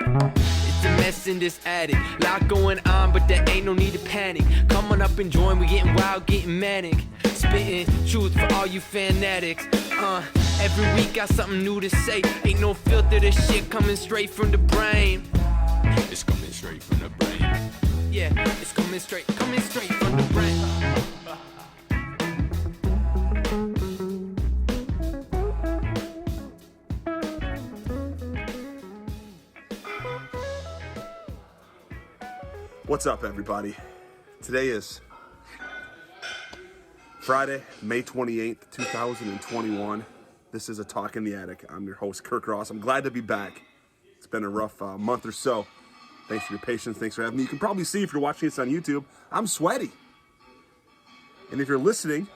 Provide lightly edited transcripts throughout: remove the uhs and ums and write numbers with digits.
It's a mess in this attic. Lot going on, but there ain't no need to panic. Come on up and join, we getting wild, getting manic. Spitting truth for all you fanatics. Every week got something new to say. Ain't no filter, this shit coming straight from the brain. It's coming straight from the brain. Yeah, it's coming straight from the brain. What's up, everybody? Today is Friday, May 28th, 2021. This is A Talk in the Attic. I'm your host, Kirk Ross. I'm glad to be back. It's been a rough month or so. Thanks for your patience. Thanks for having me. You can probably see if you're watching this on YouTube, I'm sweaty. And if you're listening,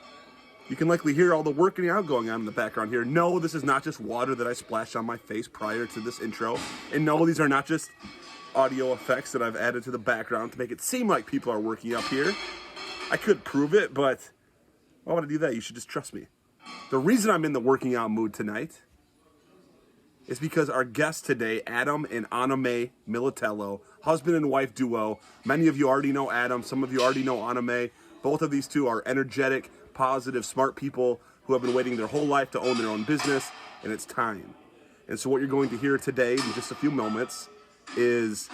you can likely hear all the working out going on in the background here. No, this is not just water that I splashed on my face prior to this intro. And no, these are not just audio effects that I've added to the background to make it seem like people are working up here. I could prove it, but why would I do that? You should just trust me. The reason I'm in the working out mood tonight is because our guests today, Adam and Onome Militello, husband and wife duo. Many of you already know Adam. Some of you already know Onome. Both of these two are energetic, positive, smart people who have been waiting their whole life to own their own business, and it's time. And so what you're going to hear today in just a few moments is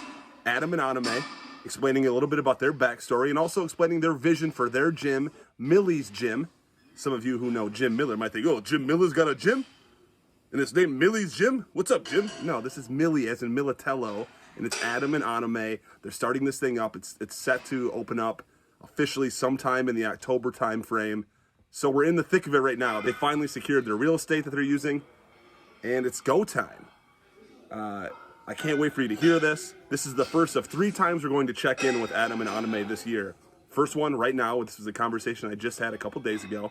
Adam and Onome explaining a little bit about their backstory and also explaining their vision for their gym, Mili's Gym. Some of you who know Jim Miller might think, oh, Jim Miller's got a gym? And it's named Mili's Gym? What's up, Jim? No, this is Mili as in Militello, and it's Adam and Onome. They're starting this thing up. It's set to open up officially sometime in the October time frame. So we're in the thick of it right now. They finally secured their real estate that they're using, and it's go time. I can't wait for you to hear this. This is the first of 3 times we're going to check in with Adam and Onome this year. First one right now, this was a conversation I just had a couple days ago,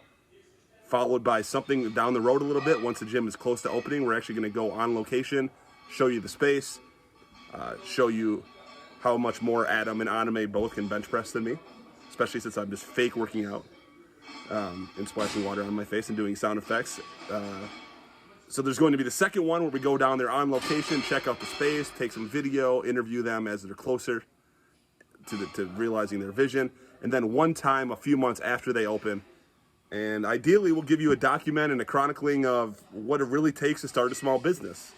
followed by something down the road a little bit. Once the gym is close to opening, we're actually going to go on location, show you the space, show you how much more Adam and Onome both can bench press than me, especially since I'm just fake working out and splashing water on my face and doing sound effects. So there's going to be the second one where we go down there on location, check out the space, take some video, interview them as they're closer to realizing their vision. And then one time, a few months after they open, and ideally we'll give you a document and a chronicling of what it really takes to start a small business.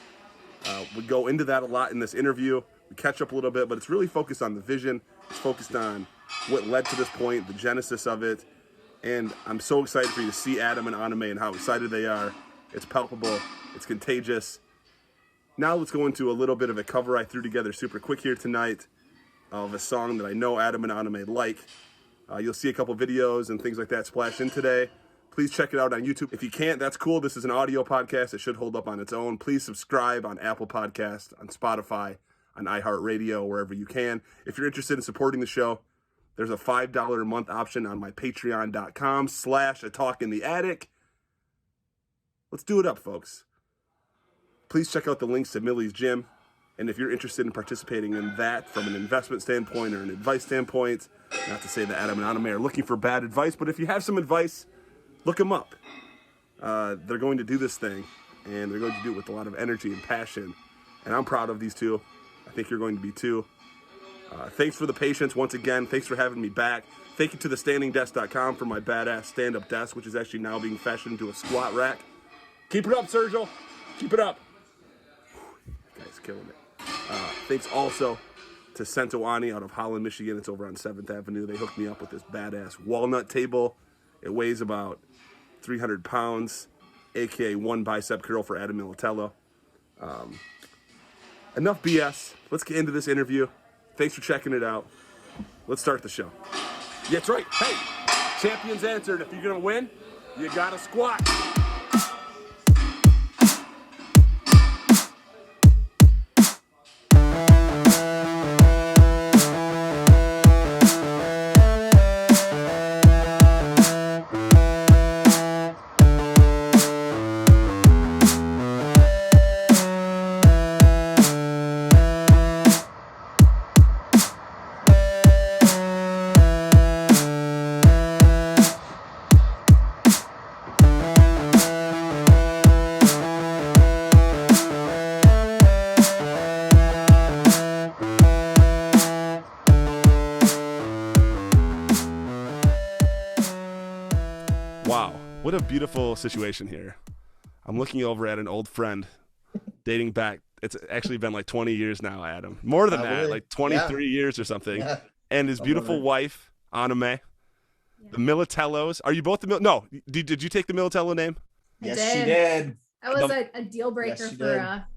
We go into that a lot in this interview. We catch up a little bit, but it's really focused on the vision. It's focused on what led to this point, the genesis of it. And I'm so excited for you to see Adam and Onome and how excited they are. It's palpable. It's contagious. Now let's go into a little bit of a cover I threw together super quick here tonight of a song that I know Adam and Onome like. You'll see a couple videos and things like that splash in today. Please check it out on YouTube. If you can't, that's cool. This is an audio podcast. It should hold up on its own. Please subscribe on Apple Podcasts, on Spotify, on iHeartRadio, wherever you can. If you're interested in supporting the show, there's a $5 a month option on my patreon.com/atalkintheattic. Let's do it up, folks. Please check out the links to Mili's Gym. And if you're interested in participating in that from an investment standpoint or an advice standpoint, not to say that Adam and Onome are looking for bad advice, but if you have some advice, look them up. They're going to do this thing, and they're going to do it with a lot of energy and passion. And I'm proud of these two. I think you're going to be too. Thanks for the patience once again. Thanks for having me back. Thank you to thestandingdesk.com for my badass stand-up desk, which is actually now being fashioned into a squat rack. Keep it up, Sergio. Keep it up. Guy's killing it. Thanks also to Centoani out of Holland, Michigan. It's over on 7th Avenue. They hooked me up with this badass walnut table. It weighs about 300 pounds, aka one bicep curl for Adam Militello. Enough BS. Let's get into this interview. Thanks for checking it out. Let's start the show. Yeah, that's right. Hey, champions answered. If you're going to win, you got to squat. What a beautiful situation here. I'm looking over at an old friend dating back. It's actually been like 20 years now, Adam. More than that, like 23 years or something. Yeah. And his beautiful wife, Onome. Yeah. The Militellos. Are you both the No, did you take the Militello name? Yes, she did. That was a deal breaker for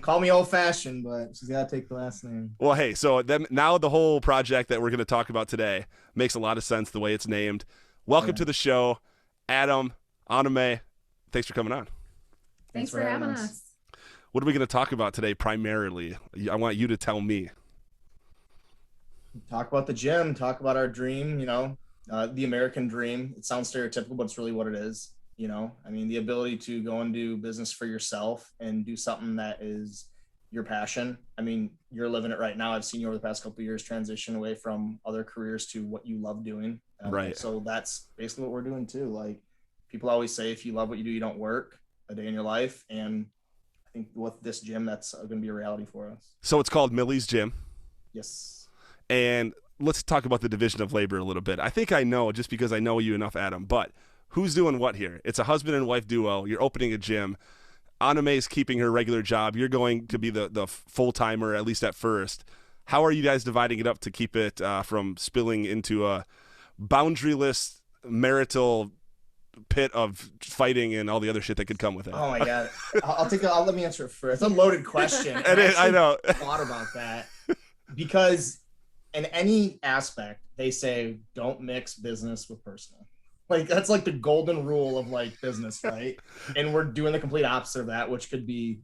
call me old fashioned, but she's got to take the last name. Well, hey, so now the whole project that we're going to talk about today makes a lot of sense the way it's named. Welcome to the show, Adam, Onome. Thanks for coming on. Thanks for having us. What are we going to talk about today primarily? I want you to tell me. Talk about the gym, talk about our dream, the American dream. It sounds stereotypical, but it's really what it is. The ability to go and do business for yourself and do something that is your passion. You're living it right now. I've seen you over the past couple of years transition away from other careers to what you love doing. Right. So that's basically what we're doing too. Like, people always say, if you love what you do, you don't work a day in your life. And I think with this gym, that's going to be a reality for us. So it's called Mili's Gym. Yes. And let's talk about the division of labor a little bit. I think I know, just because I know you enough, Adam, but who's doing what here? It's a husband and wife duo. You're opening a gym. Onome is keeping her regular job. You're going to be the full-timer, at least at first. How are you guys dividing it up to keep it from spilling into a boundaryless marital pit of fighting and all the other shit that could come with it? Oh my God. Let me answer it first. It's a loaded question. I know. Thought about that because in any aspect, they say don't mix business with personal. Like, that's like the golden rule of like business, right? And we're doing the complete opposite of that, which could be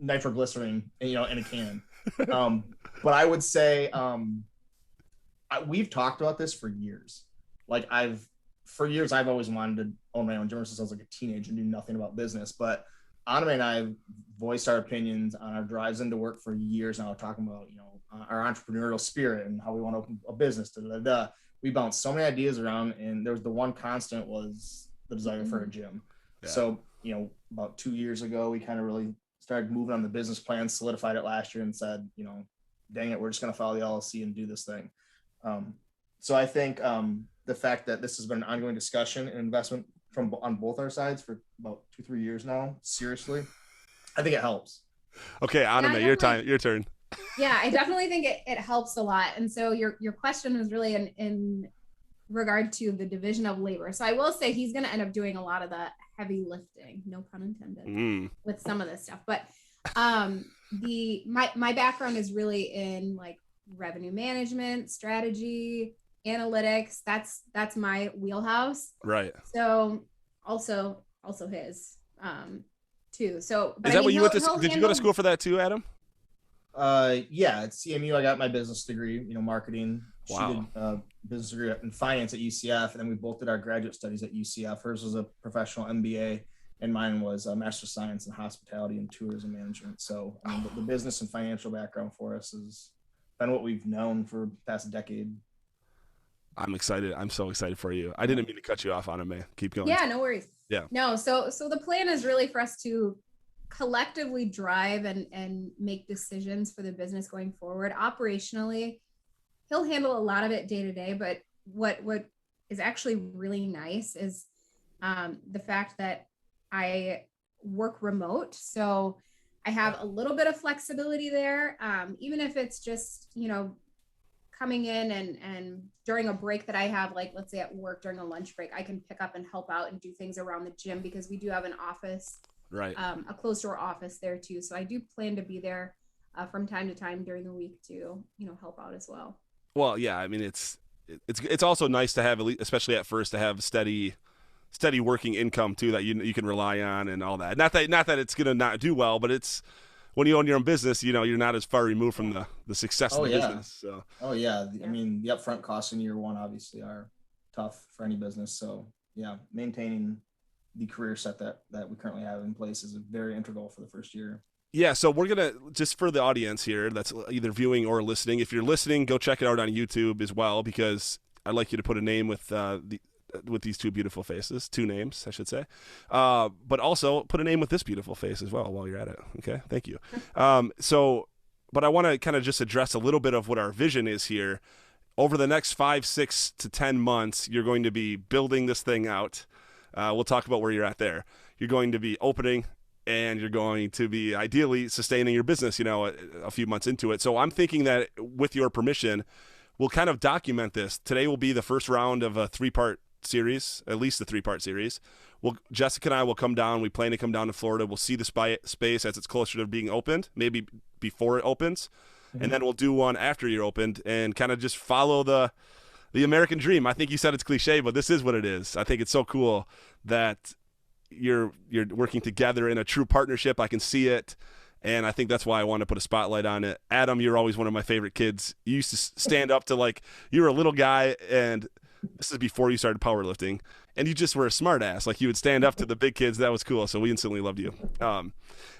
nitroglycerin, in a can. But I would say we've talked about this for years. Like, I've always wanted to own my own gym since I was like a teenager and knew nothing about business. But Onome and I have voiced our opinions on our drives into work for years now, talking about, our entrepreneurial spirit and how we want to open a business. We bounced so many ideas around, and there was the one constant was the desire for a gym. Yeah. So, about 2 years ago, we kind of really started moving on the business plan, solidified it last year and said, dang it, we're just going to follow the LLC and do this thing. So I think the fact that this has been an ongoing discussion and investment on both our sides for about 2-3 years now, seriously, I think it helps. Okay, Onome, your turn. Yeah, I definitely think it helps a lot. And so your question was really in regard to the division of labor. So I will say he's going to end up doing a lot of the heavy lifting, no pun intended, with some of this stuff. But my background is really in like revenue management, strategy, analytics. That's my wheelhouse. Right. So also his too. So is that what you went to? Did you go to school for that too, Adam? Yeah, at CMU, I got my business degree, marketing. Wow. She did business degree in finance at UCF, and then we both did our graduate studies at UCF. Hers was a professional MBA, and mine was a Master of Science in Hospitality and Tourism Management. So the business and financial background for us has been what we've known for the past decade. I'm excited. I'm so excited for you. I didn't mean to cut you off, Onome. Keep going. Yeah, no worries. Yeah. No, so the plan is really for us to collectively drive and make decisions for the business going forward. Operationally, he'll handle a lot of it day to day, but what is actually really nice is the fact that I work remote. So I have a little bit of flexibility there. Even if it's just, coming in and during a break that I have, like let's say at work during a lunch break, I can pick up and help out and do things around the gym because we do have an office. Right. A closed door office there too. So I do plan to be there from time to time during the week to, help out as well. Well, yeah, it's also nice to have, especially at first, to have steady working income too that you can rely on and all that. Not that it's gonna not do well, but it's when you own your own business, you're not as far removed from the success of the business. So. Oh yeah, the upfront costs in year one obviously are tough for any business. So yeah, maintaining the career set that we currently have in place is very integral for the first year. Yeah, so we're going to, just for the audience here that's either viewing or listening, if you're listening, go check it out on YouTube as well, because I'd like you to put a name with these two beautiful faces, two names, I should say. But also put a name with this beautiful face as well while you're at it. Okay, thank you. But I want to kind of just address a little bit of what our vision is here. over the next 5, 6 to 10 months, you're going to be building this thing out. We'll talk about where you're at there. You're going to be opening, and you're going to be ideally sustaining your business, a few months into it. So I'm thinking that with your permission, we'll kind of document this. Today will be the first round of a 3-part series, at least a 3-part series. Jessica and I will come down. We plan to come down to Florida. We'll see the space as it's closer to being opened, maybe before it opens. And then we'll do one after you're opened and kind of just follow the American dream. I think you said it's cliche, but this is what it is. I think it's so cool that you're working together in a true partnership. I can see it, and I think that's why I want to put a spotlight on it. Adam, you're always one of my favorite kids. You used to stand up to, you were a little guy, and this is before you started powerlifting, and you just were a smart ass. You would stand up to the big kids. That was cool, so we instantly loved you.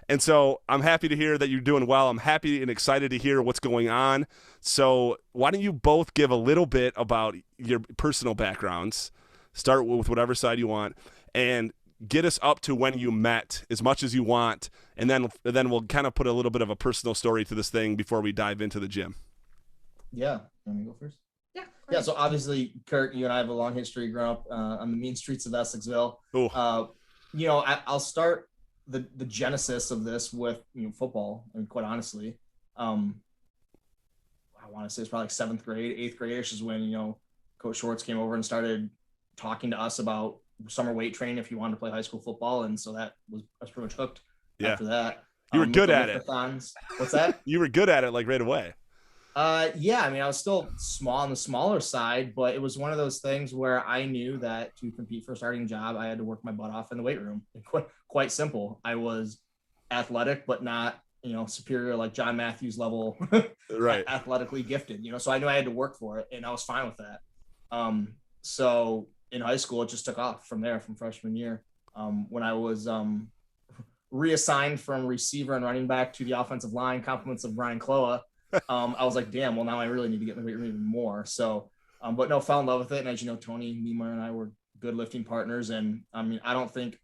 And so I'm happy to hear that you're doing well. I'm happy and excited to hear what's going on. So why don't you both give a little bit about your personal backgrounds, start with whatever side you want, and get us up to when you met as much as you want, and then we'll kind of put a little bit of a personal story to this thing before we dive into the gym. Yeah. Let me go first. Yeah. Yeah. So obviously, Kurt, you and I have a long history growing up on the mean streets of Essexville. I'll start the genesis of this with football. And quite honestly, I want to say it's probably 7th grade, 8th grade-ish is when Coach Schwartz came over and started talking to us about summer weight training if you wanted to play high school football, and so I was pretty much hooked. After that, you were good at it. What's that? You were good at it right away. Yeah, I mean, I was still small on the smaller side, but it was one of those things where I knew that to compete for a starting job, I had to work my butt off in the weight room. Quite simple. I was athletic, but not, superior like John Matthews level, right? Athletically gifted, so I knew I had to work for it, and I was fine with that. So in high school, it just took off from there, from freshman year. When I was reassigned from receiver and running back to the offensive line, compliments of Brian Cloa. I was like, damn, well, now I really need to get in the weight room even more. So, but no, fell in love with it. And as you know, Tony Niemeyer and I were good lifting partners. And I mean, I don't think,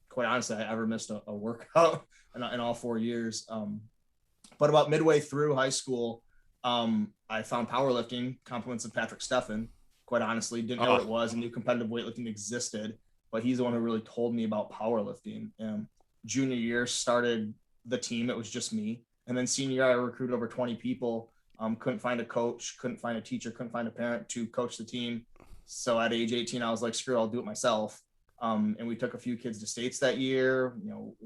quite honestly, I ever missed a workout in all 4 years. But about midway through high school, I found powerlifting, compliments of Patrick Steffen. Quite honestly, didn't know what it was. I knew competitive weightlifting existed, but he's the one who really told me about powerlifting. Junior year, started the team. It was just me. And then senior year, I recruited over 20 people. Couldn't find a coach, couldn't find a teacher, couldn't find a parent to coach the team. So at age 18, I was like, screw it, I'll do it myself. And we took a few kids to states that year.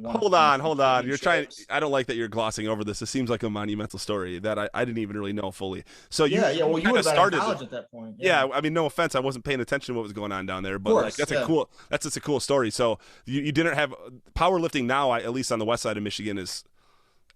Hold on. You're trying. I don't like that you're glossing over this. It seems like a monumental story that I didn't even really know fully. So you well, you would have started been in college at that point. Yeah. I mean, no offense, I wasn't paying attention to what was going on down there, but that's just a cool story. So you didn't have powerlifting now. At least on the west side of Michigan is.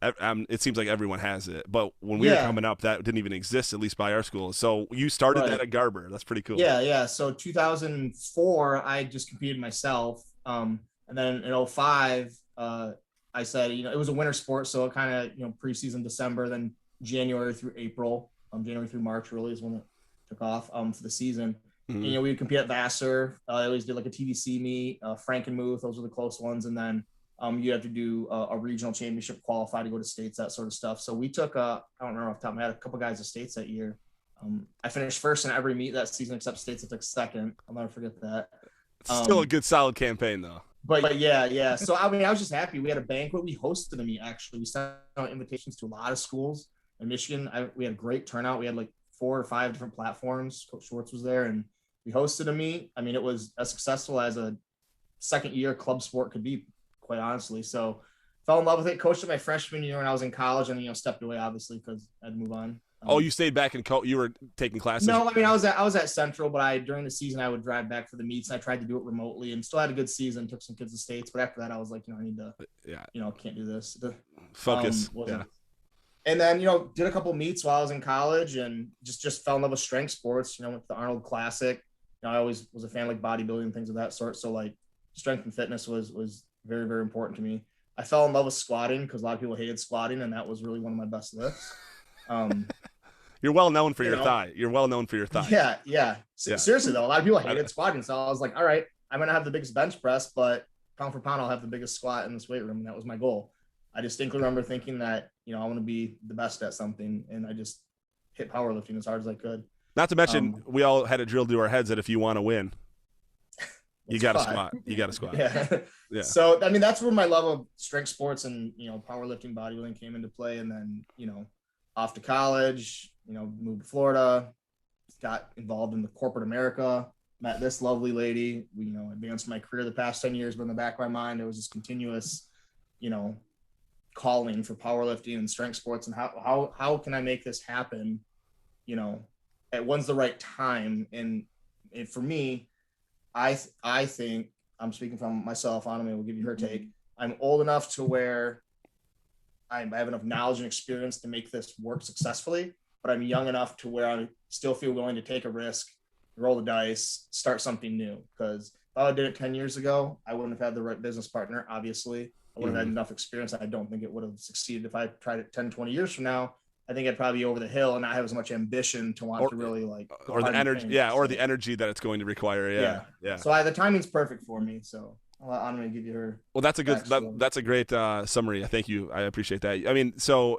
It seems like everyone has it, but when we were coming up, that didn't even exist, at least by our school. So you started that at Garber. That's pretty cool. Yeah. So 2004, I just competed myself. And then in 2005, I said, it was a winter sport. So it kind of, preseason December, then January through April, January through March really is when it took off for the season. Mm-hmm. We would compete at Vassar. I always did like a TVC meet, Frankenmuth. Those were the close ones. And then you have to do a regional championship, qualify to go to states, that sort of stuff. So we took, I don't remember off the top of my head, a couple guys to states that year. I finished first in every meet that season except states. I took second. I'll never forget that. Still a good, solid campaign, though. But yeah. So, I mean, I was just happy. We had a banquet. We hosted a meet, actually. We sent out invitations to a lot of schools in Michigan. We had a great turnout. We had like 4 or 5 different platforms. Coach Schwartz was there, and we hosted a meet. I mean, it was as successful as a second-year club sport could be, quite honestly. So fell in love with it. Coached it my freshman year when I was in college, and stepped away obviously because I had to move on. You stayed back and you were taking classes? No, I mean I was at Central, but during the season I would drive back for the meets, and I tried to do it remotely, and still had a good season. Took some kids to states, but after that I was like, I need to, can't do this. Focus. And then did a couple meets while I was in college, and just fell in love with strength sports. With the Arnold Classic. I always was a fan of like bodybuilding and things of that sort. So like strength and fitness was very, very important to me. I fell in love with squatting because a lot of people hated squatting, and that was really one of my best lifts. You're well known for your thigh. You're well known for your thigh. Yeah. Seriously though, a lot of people hated squatting, so I was like, all right, I'm gonna have the biggest bench press, but pound for pound, I'll have the biggest squat in this weight room, and that was my goal. I distinctly remember thinking that I want to be the best at something, and I just hit powerlifting as hard as I could. Not to mention, we all had it drilled into our heads that if you want to win, you got to squat. You got to squat. Yeah. Yeah. So, I mean, that's where my love of strength sports and, powerlifting, bodybuilding came into play. And then, off to college, moved to Florida, got involved in the corporate America, met this lovely lady. We, advanced my career the past 10 years, but in the back of my mind, it was this continuous, calling for powerlifting and strength sports, and how can I make this happen? At when's the right time? And for me, I think, I'm speaking from myself, Onome will give you her take. I'm old enough to where I have enough knowledge and experience to make this work successfully, but I'm young enough to where I still feel willing to take a risk, roll the dice, start something new. Because if I did it 10 years ago, I wouldn't have had the right business partner, obviously. I wouldn't have had enough experience. I don't think it would have succeeded. If I tried it 10, 20 years from now, I think I'd probably be over the hill and not have as much ambition to want to really or the energy, or the energy that it's going to require. Yeah. So the timing's perfect for me. So I'm going to give you her. Well, that's a great summary. Thank you. I appreciate that. I mean, so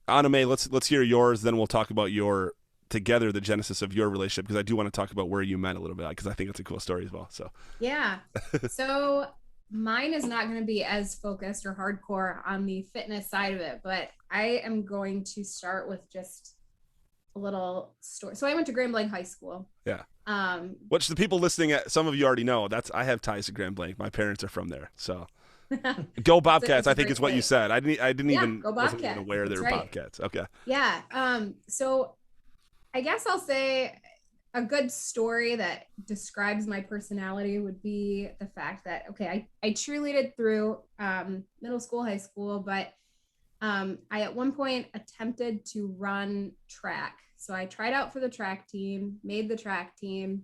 Onome, let's hear yours. Then we'll talk about the genesis of your relationship, because I do want to talk about where you met a little bit, because I think it's a cool story as well. So yeah. So mine is not going to be as focused or hardcore on the fitness side of it, but I am going to start with just a little story. So I went to Grand Blanc High School. Yeah. Which the people listening, some of you already know, I have ties to Grand Blanc. My parents are from there. So go Bobcats, I think is what you said. I didn't even wasn't even aware they were Bobcats. Okay. Yeah. So I guess I'll say a good story that describes my personality would be the fact that, okay, I cheerleaded through middle school, high school, but I at one point attempted to run track. So I tried out for the track team, made the track team,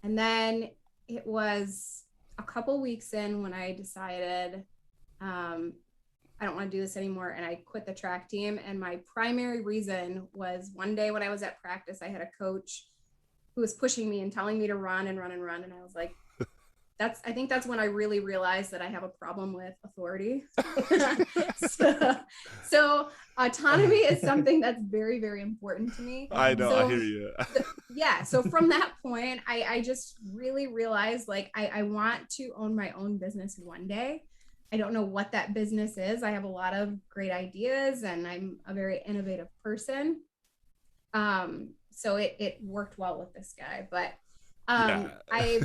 and then it was a couple weeks in when I decided I don't want to do this anymore, and I quit the track team. And my primary reason was one day when I was at practice, I had a coach who was pushing me and telling me to run and run and run. And I was like, I think that's when I really realized that I have a problem with authority. so autonomy is something that's very, very important to me. I know, I hear you. So from that point, I just really realized, like, I want to own my own business one day. I don't know what that business is. I have a lot of great ideas and I'm a very innovative person. So it worked well with this guy, but I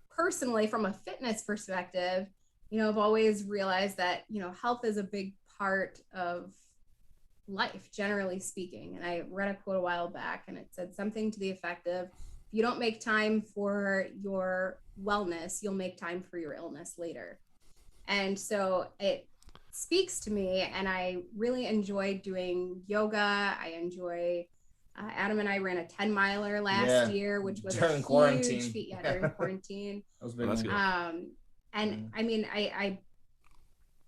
personally, from a fitness perspective, I've always realized that, health is a big part of life, generally speaking. And I read a quote a while back and it said something to the effect of, if you don't make time for your wellness, you'll make time for your illness later. And so it speaks to me, and I really enjoy doing yoga. I enjoy Adam and I ran a 10 miler last year, which was during quarantine. Huge feat. Yeah, during quarantine. That was big. And I mean, I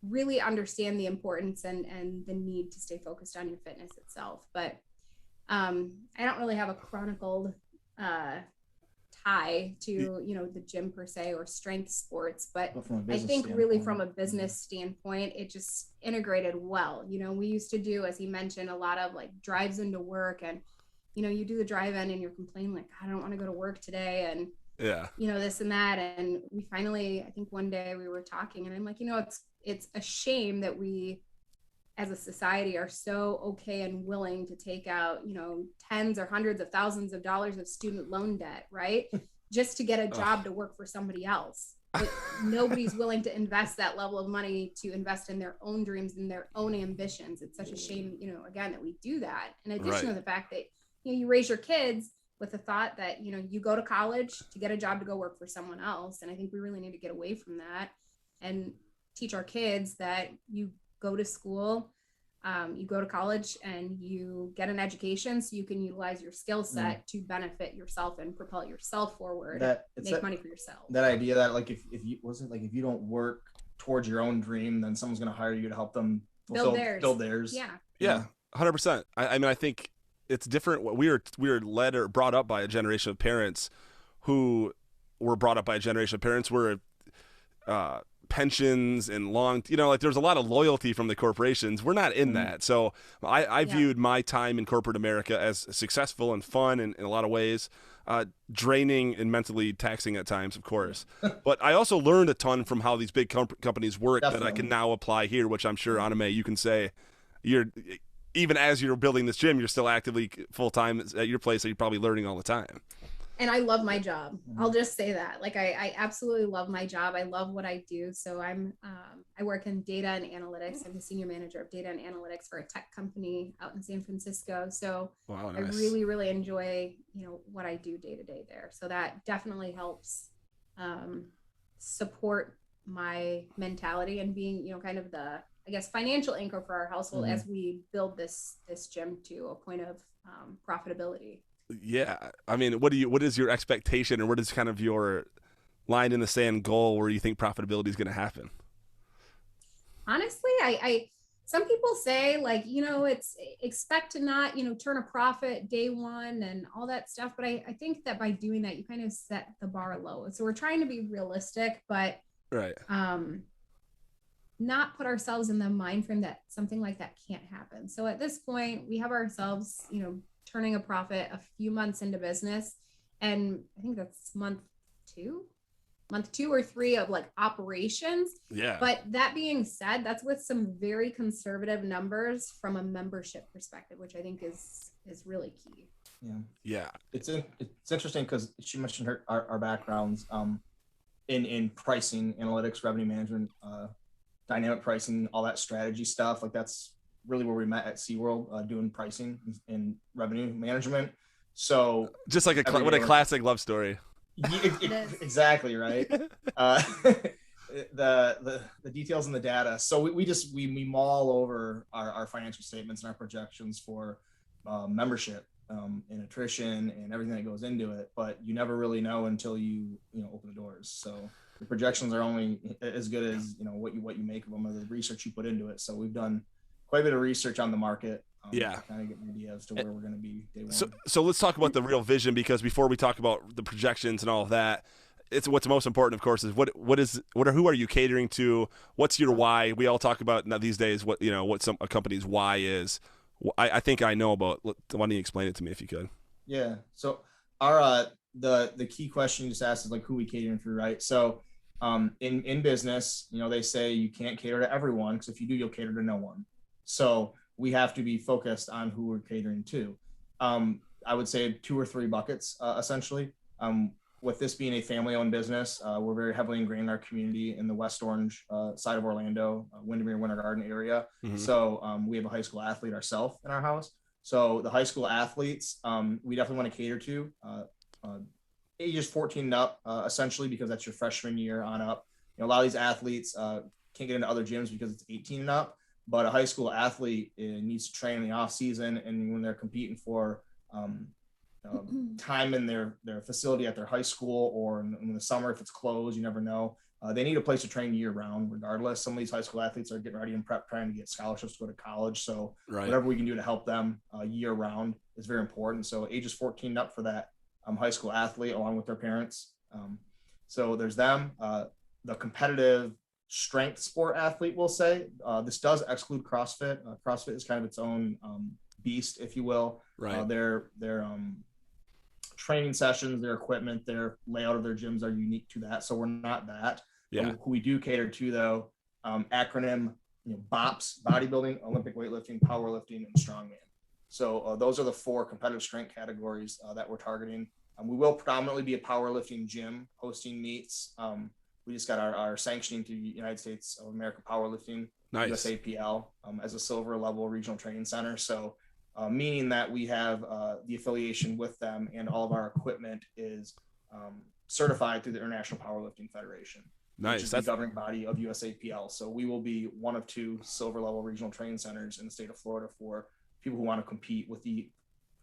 really understand the importance and the need to stay focused on your fitness itself. But I don't really have a chronicled tie to, the gym per se or strength sports. But I think really from a business standpoint, it just integrated well. We used to do, as he mentioned, a lot of like drives into work, and you do the drive-in and you're complaining like, I don't want to go to work today, and this and that. And we finally, I think one day we were talking, and I'm like, it's a shame that we as a society are so okay and willing to take out, tens or hundreds of thousands of dollars of student loan debt, right? Just to get a job to work for somebody else. But nobody's willing to invest that level of money to invest in their own dreams and their own ambitions. It's such a shame, again, that we do that. In addition to the fact that, you raise your kids with the thought that, you go to college to get a job to go work for someone else. And I think we really need to get away from that and teach our kids that you go to school, you go to college, and you get an education so you can utilize your skill set to benefit yourself and propel yourself forward, make money for yourself. That idea that like, if you don't work towards your own dream, then someone's going to hire you to help them build theirs. Yeah. 100%. I mean, I think it's different. We were led or brought up by a generation of parents who were brought up by a generation of parents where pensions and like there's a lot of loyalty from the corporations. We're not in that. So I viewed my time in corporate America as successful and fun in a lot of ways, draining and mentally taxing at times, of course. But I also learned a ton from how these big companies work that I can now apply here, which I'm sure, Onome, you can say even as you're building this gym, you're still actively full-time at your place, so you're probably learning all the time. And I love my job. I'll just say that. Like I absolutely love my job. I love what I do. So I work in data and analytics. I'm the senior manager of data and analytics for a tech company out in San Francisco. So wow, nice. Nice. I really, really enjoy, what I do day to day there. So that definitely helps support my mentality and being, kind of the, I guess, financial anchor for our household as we build this gym to a point of profitability. Yeah. I mean, what is your expectation, or what is kind of your line in the sand goal where you think profitability is going to happen? Honestly, I some people say like, it's expect to not, turn a profit day one and all that stuff. But I think that by doing that, you kind of set the bar low. So we're trying to be realistic, but not put ourselves in the mind frame that something like that can't happen. So at this point, we have ourselves, turning a profit a few months into business. And I think that's month two or three of like operations. Yeah. But that being said, that's with some very conservative numbers from a membership perspective, which I think is really key. Yeah. It's interesting because she mentioned our backgrounds in pricing, analytics, revenue management, dynamic pricing, all that strategy stuff. Like that's really where we met at SeaWorld, doing pricing and revenue management. So just like what a classic love story. Exactly right. The details and the data. So we mull over our financial statements and our projections for membership and attrition and everything that goes into it. But you never really know until you open the doors. So the projections are only as good as what you make of them or the research you put into it. So we've done quite a bit of research on the market. To kind of get an idea as to where we're going to be day one. So let's talk about the real vision, because before we talk about the projections and all of that, it's what's most important, of course, is who are you catering to? What's your why? We all talk about now these days what a company's why is. I think I know about. Why don't you explain it to me if you could? Yeah. So our the key question you just asked is like who we catering to, right? So in business, they say you can't cater to everyone, because if you do, you'll cater to no one. So we have to be focused on who we're catering to. I would say 2 or 3 buckets, essentially. With this being a family-owned business, we're very heavily ingrained in our community in the West Orange side of Orlando, Windermere, Winter Garden area. Mm-hmm. So we have a high school athlete ourselves in our house. So the high school athletes, we definitely want to cater to ages 14 and up, essentially, because that's your freshman year on up. A lot of these athletes can't get into other gyms because it's 18 and up. But a high school athlete needs to train in the off season, and when they're competing for time in their facility at their high school, or in the summer if it's closed, you never know. They need a place to train year round, regardless. Some of these high school athletes are getting ready and prep, trying to get scholarships to go to college. So whatever we can do to help them year round is very important. So ages 14 and up for that high school athlete, along with their parents. So there's them. The competitive strength sport athlete, we'll say. This does exclude CrossFit. CrossFit is kind of its own beast, if you will. Their training sessions, their equipment, their layout of their gyms are unique to that. So we're not that. Who we do cater to, though, acronym, BOPS: bodybuilding, Olympic weightlifting, powerlifting, and strongman. So those are the 4 competitive strength categories that we're targeting. We will predominantly be a powerlifting gym hosting meets. We just got our sanctioning to the United States of America Powerlifting, USAPL, as a silver level regional training center. So meaning that we have the affiliation with them, and all of our equipment is certified through the International Powerlifting Federation, which is the governing body of USAPL. So we will be one of 2 silver level regional training centers in the state of Florida for people who want to compete with the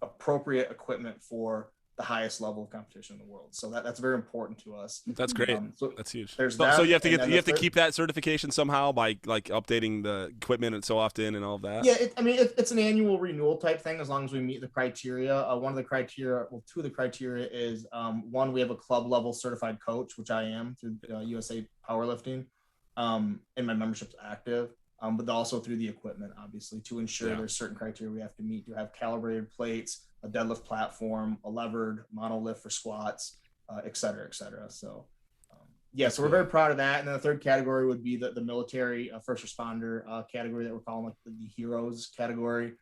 appropriate equipment for the highest level of competition in the world. So that's very important to us. That's great. So that's huge. So you have to keep that certification somehow by like updating the equipment and so often and all of that. Yeah, it's an annual renewal type thing, as long as we meet the criteria. 2 of the criteria is 1, we have a club level certified coach, which I am through USA Powerlifting. and my membership's active. But also through the equipment, obviously, to ensure there's certain criteria we have to meet to have calibrated plates, a deadlift platform, a levered monolift for squats, et cetera, et cetera. So, so we're very proud of that. And then the third category would be the military first responder category that we're calling like the heroes category.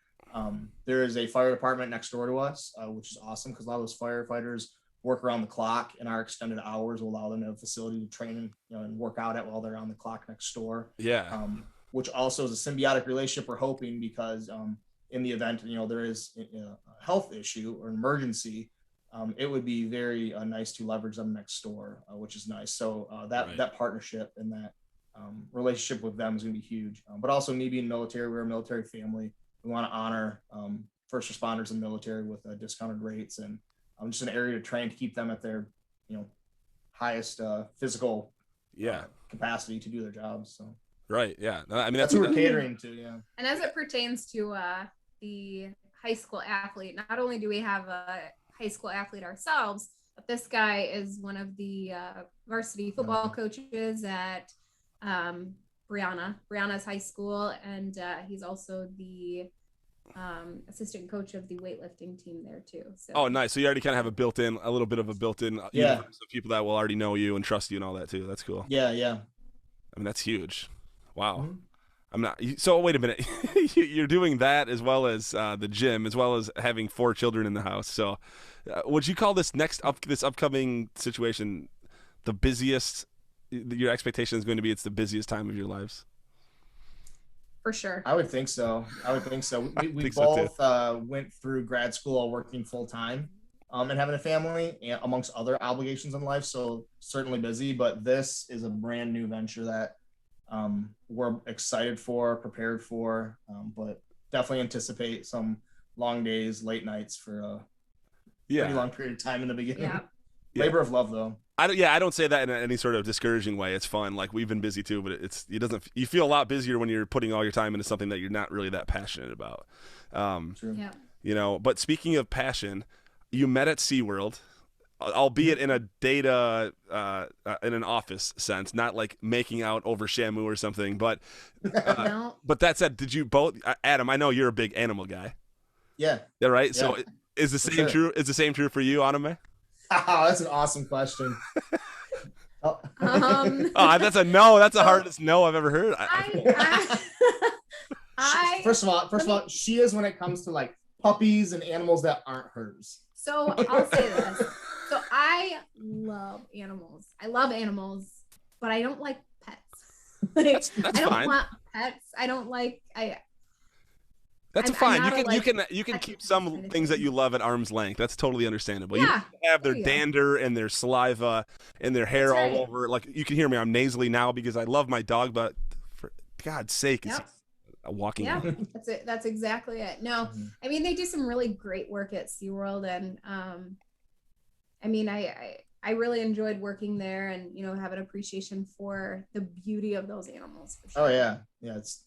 There is a fire department next door to us, which is awesome because a lot of those firefighters work around the clock, and our extended hours will allow them to have a facility to train and work out at while they're on the clock next door. Yeah. Which also is a symbiotic relationship we're hoping, because in the event there is a health issue or emergency, it would be very nice to leverage them next door, which is nice. So that partnership and that relationship with them is going to be huge. But also, me being military, we're a military family. We want to honor first responders and military with discounted rates, and just an area to train to keep them at their highest physical capacity to do their jobs. So. Right. Yeah. I mean, that's what we're catering to. Yeah. And as it pertains to the high school athlete, not only do we have a high school athlete ourselves, but this guy is one of the varsity football coaches at Brianna's high school. And he's also the assistant coach of the weightlifting team there too. So. Oh, nice. So you already kind of have a little bit of a built-in universe of people that will already know you and trust you and all that too. That's cool. Yeah. I mean, that's huge. Wow. So wait a minute. You're doing that as well as the gym, as well as having 4 children in the house. So would you call this upcoming situation the busiest? Your expectation is going to be it's the busiest time of your lives? For sure. I would think so. We both went through grad school working full time and having a family amongst other obligations in life. So certainly busy, but this is a brand new venture that we're excited for, prepared for, but definitely anticipate some long days, late nights for a pretty long period of time in the beginning. Yeah. Labor of love, though. I don't say that in any sort of discouraging way. It's fun. Like, we've been busy too, but you feel a lot busier when you're putting all your time into something that you're not really that passionate about. True. Yeah. But speaking of passion, you met at SeaWorld, albeit in a data in an office sense, not like making out over Shamu or something. But No. but that said, did you both, Adam? I know you're a big animal guy. Yeah. Yeah. Right. Yeah. So is the same true? Is the same true for you, Onome? Oh, that's an awesome question. That's a no. That's the hardest no I've ever heard. First of all, she is when it comes to like puppies and animals that aren't hers. So I'll say this. So I love animals. I love animals, but I don't like pets. That's I don't fine. want pets. I don't like. That's I'm fine. not You can keep some things that you love at arm's length. That's totally understandable. Yeah. You have their There you go. dander and their saliva and their hair That's right. all over. Like, you can hear me. I'm nasally now because I love my dog, but for God's sake, it's Yep. a walking. Yeah, that's it. That's exactly it. No, I mean, they do some really great work at SeaWorld, and I mean, I really enjoyed working there, and have an appreciation for the beauty of those animals. For sure. Oh yeah.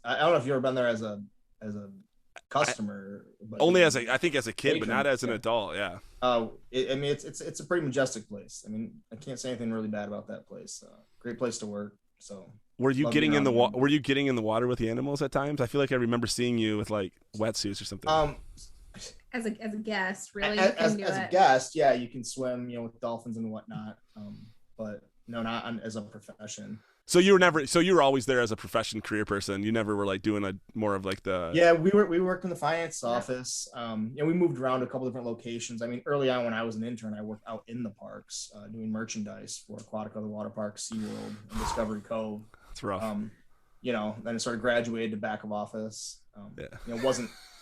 I don't know if you've ever been there as a customer, but Only as a kid, but not as an Yeah. adult. Yeah. It's a pretty majestic place. I mean, I can't say anything really bad about that place. Great place to work. So Were you love getting being in the around them. Were you getting in the water with the animals at times? I feel like I remember seeing you with like wetsuits or something. As a guest, really, as you can do a it. guest, yeah, you can swim, with dolphins and whatnot. But no, not as a profession. So you were always there as a profession career person. You never were like doing more of like the. Yeah, we worked in the finance office. We moved around to a couple different locations. I mean, early on when I was an intern, I worked out in the parks doing merchandise for Aquatica, the water park, SeaWorld, and Discovery Cove. It's rough. Then I sort of graduated to back of office.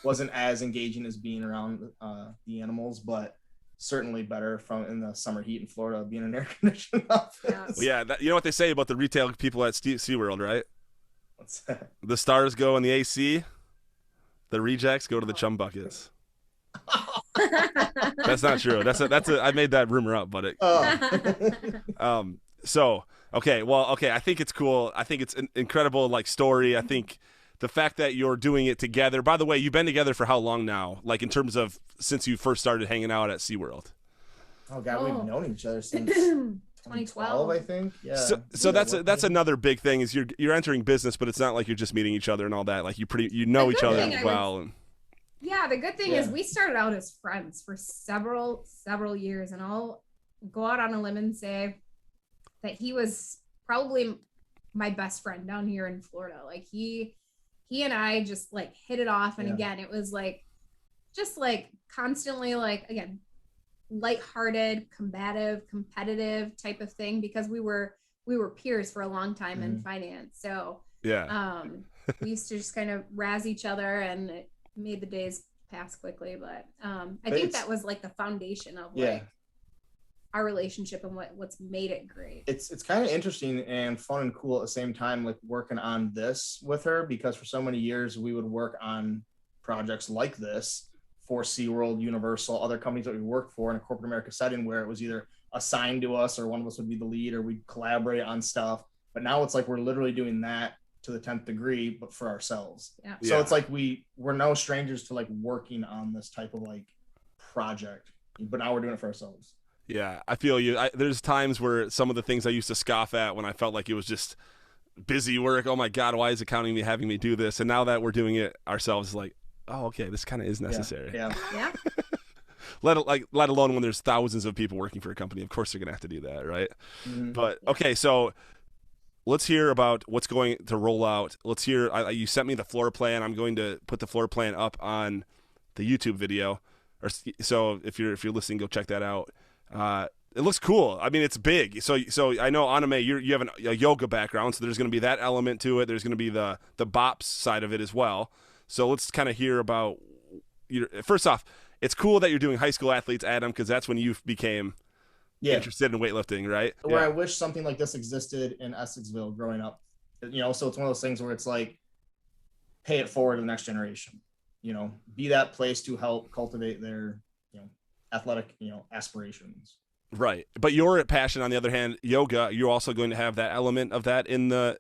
Wasn't as engaging as being around the animals, but certainly better in the summer heat in Florida, being in an air conditioned office. Yeah. Well, yeah, you know what they say about the retail people at SeaWorld, right? What's that? The stars go in the AC, the rejects go to the chum buckets. That's not true. I made that rumor up, but I think it's cool. I think it's an incredible like story. I think the fact that you're doing it together. By the way, you've been together for how long now? Like in terms of since you first started hanging out at SeaWorld? Oh God, we've known each other since 2012. I think. Yeah. So that's another big thing is you're entering business, but it's not like you're just meeting each other and all that. Like you know each other well. Yeah, the good thing is we started out as friends for several years, and I'll go out on a limb and say that he was probably my best friend down here in Florida. Like he and I just like hit it off, and again, it was like just like constantly like again lighthearted, combative, competitive type of thing because we were peers for a long time in finance. So we used to just kind of razz each other, and it made the days pass quickly. But I think that was like the foundation of like our relationship and what's made it great. It's kind of interesting and fun and cool at the same time, like working on this with her, because for so many years we would work on projects like this for SeaWorld, Universal, other companies that we worked for in a corporate America setting where it was either assigned to us or one of us would be the lead or we'd collaborate on stuff. But now it's like we're literally doing that to the 10th degree, but for ourselves. Yeah. So it's like we're no strangers to like working on this type of like project, but now we're doing it for ourselves. Yeah, I feel you. There's times where some of the things I used to scoff at when I felt like it was just busy work. Oh my God, why is accounting having me do this? And now that we're doing it ourselves, it's like, oh, okay, this kind of is necessary. Yeah. Let alone when there's thousands of people working for a company. Of course, they're gonna have to do that, right? Mm-hmm. But okay, so let's hear about what's going to roll out. Let's hear. You sent me the floor plan. I'm going to put the floor plan up on the YouTube video. So if you're listening, go check that out. It looks cool. I mean, it's big. So I know Onome, you have a yoga background, so there's going to be that element to it. There's going to be the bops side of it as well. So let's kind of hear about first off, it's cool that you're doing high school athletes, Adam, because that's when you became interested in weightlifting, right? Where I wish something like this existed in Essexville growing up. So it's one of those things where it's like, pay it forward to the next generation. Be that place to help cultivate their, athletic, aspirations. Right. But your passion, on the other hand, yoga, you're also going to have that element of that in the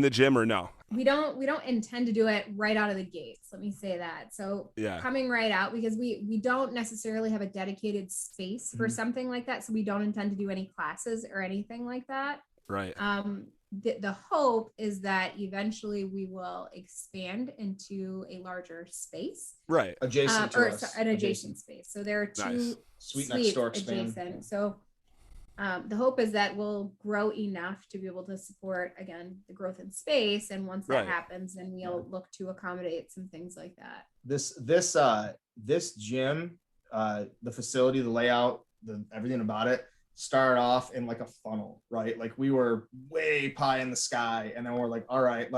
gym, or no? We don't intend to do it right out of the gates. Let me say that. So coming right out, because we don't necessarily have a dedicated space for something like that. So we don't intend to do any classes or anything like that. Right. The hope is that eventually we will expand into a larger space. Right. Adjacent to us. An adjacent space. So there are two suite next door adjacent. So the hope is that we'll grow enough to be able to support, again, the growth in space. And once that happens, then we'll look to accommodate some things like that. This gym, the facility, the layout, everything about it started off in like a funnel, right? Like we were way pie in the sky. And then we're like, all right,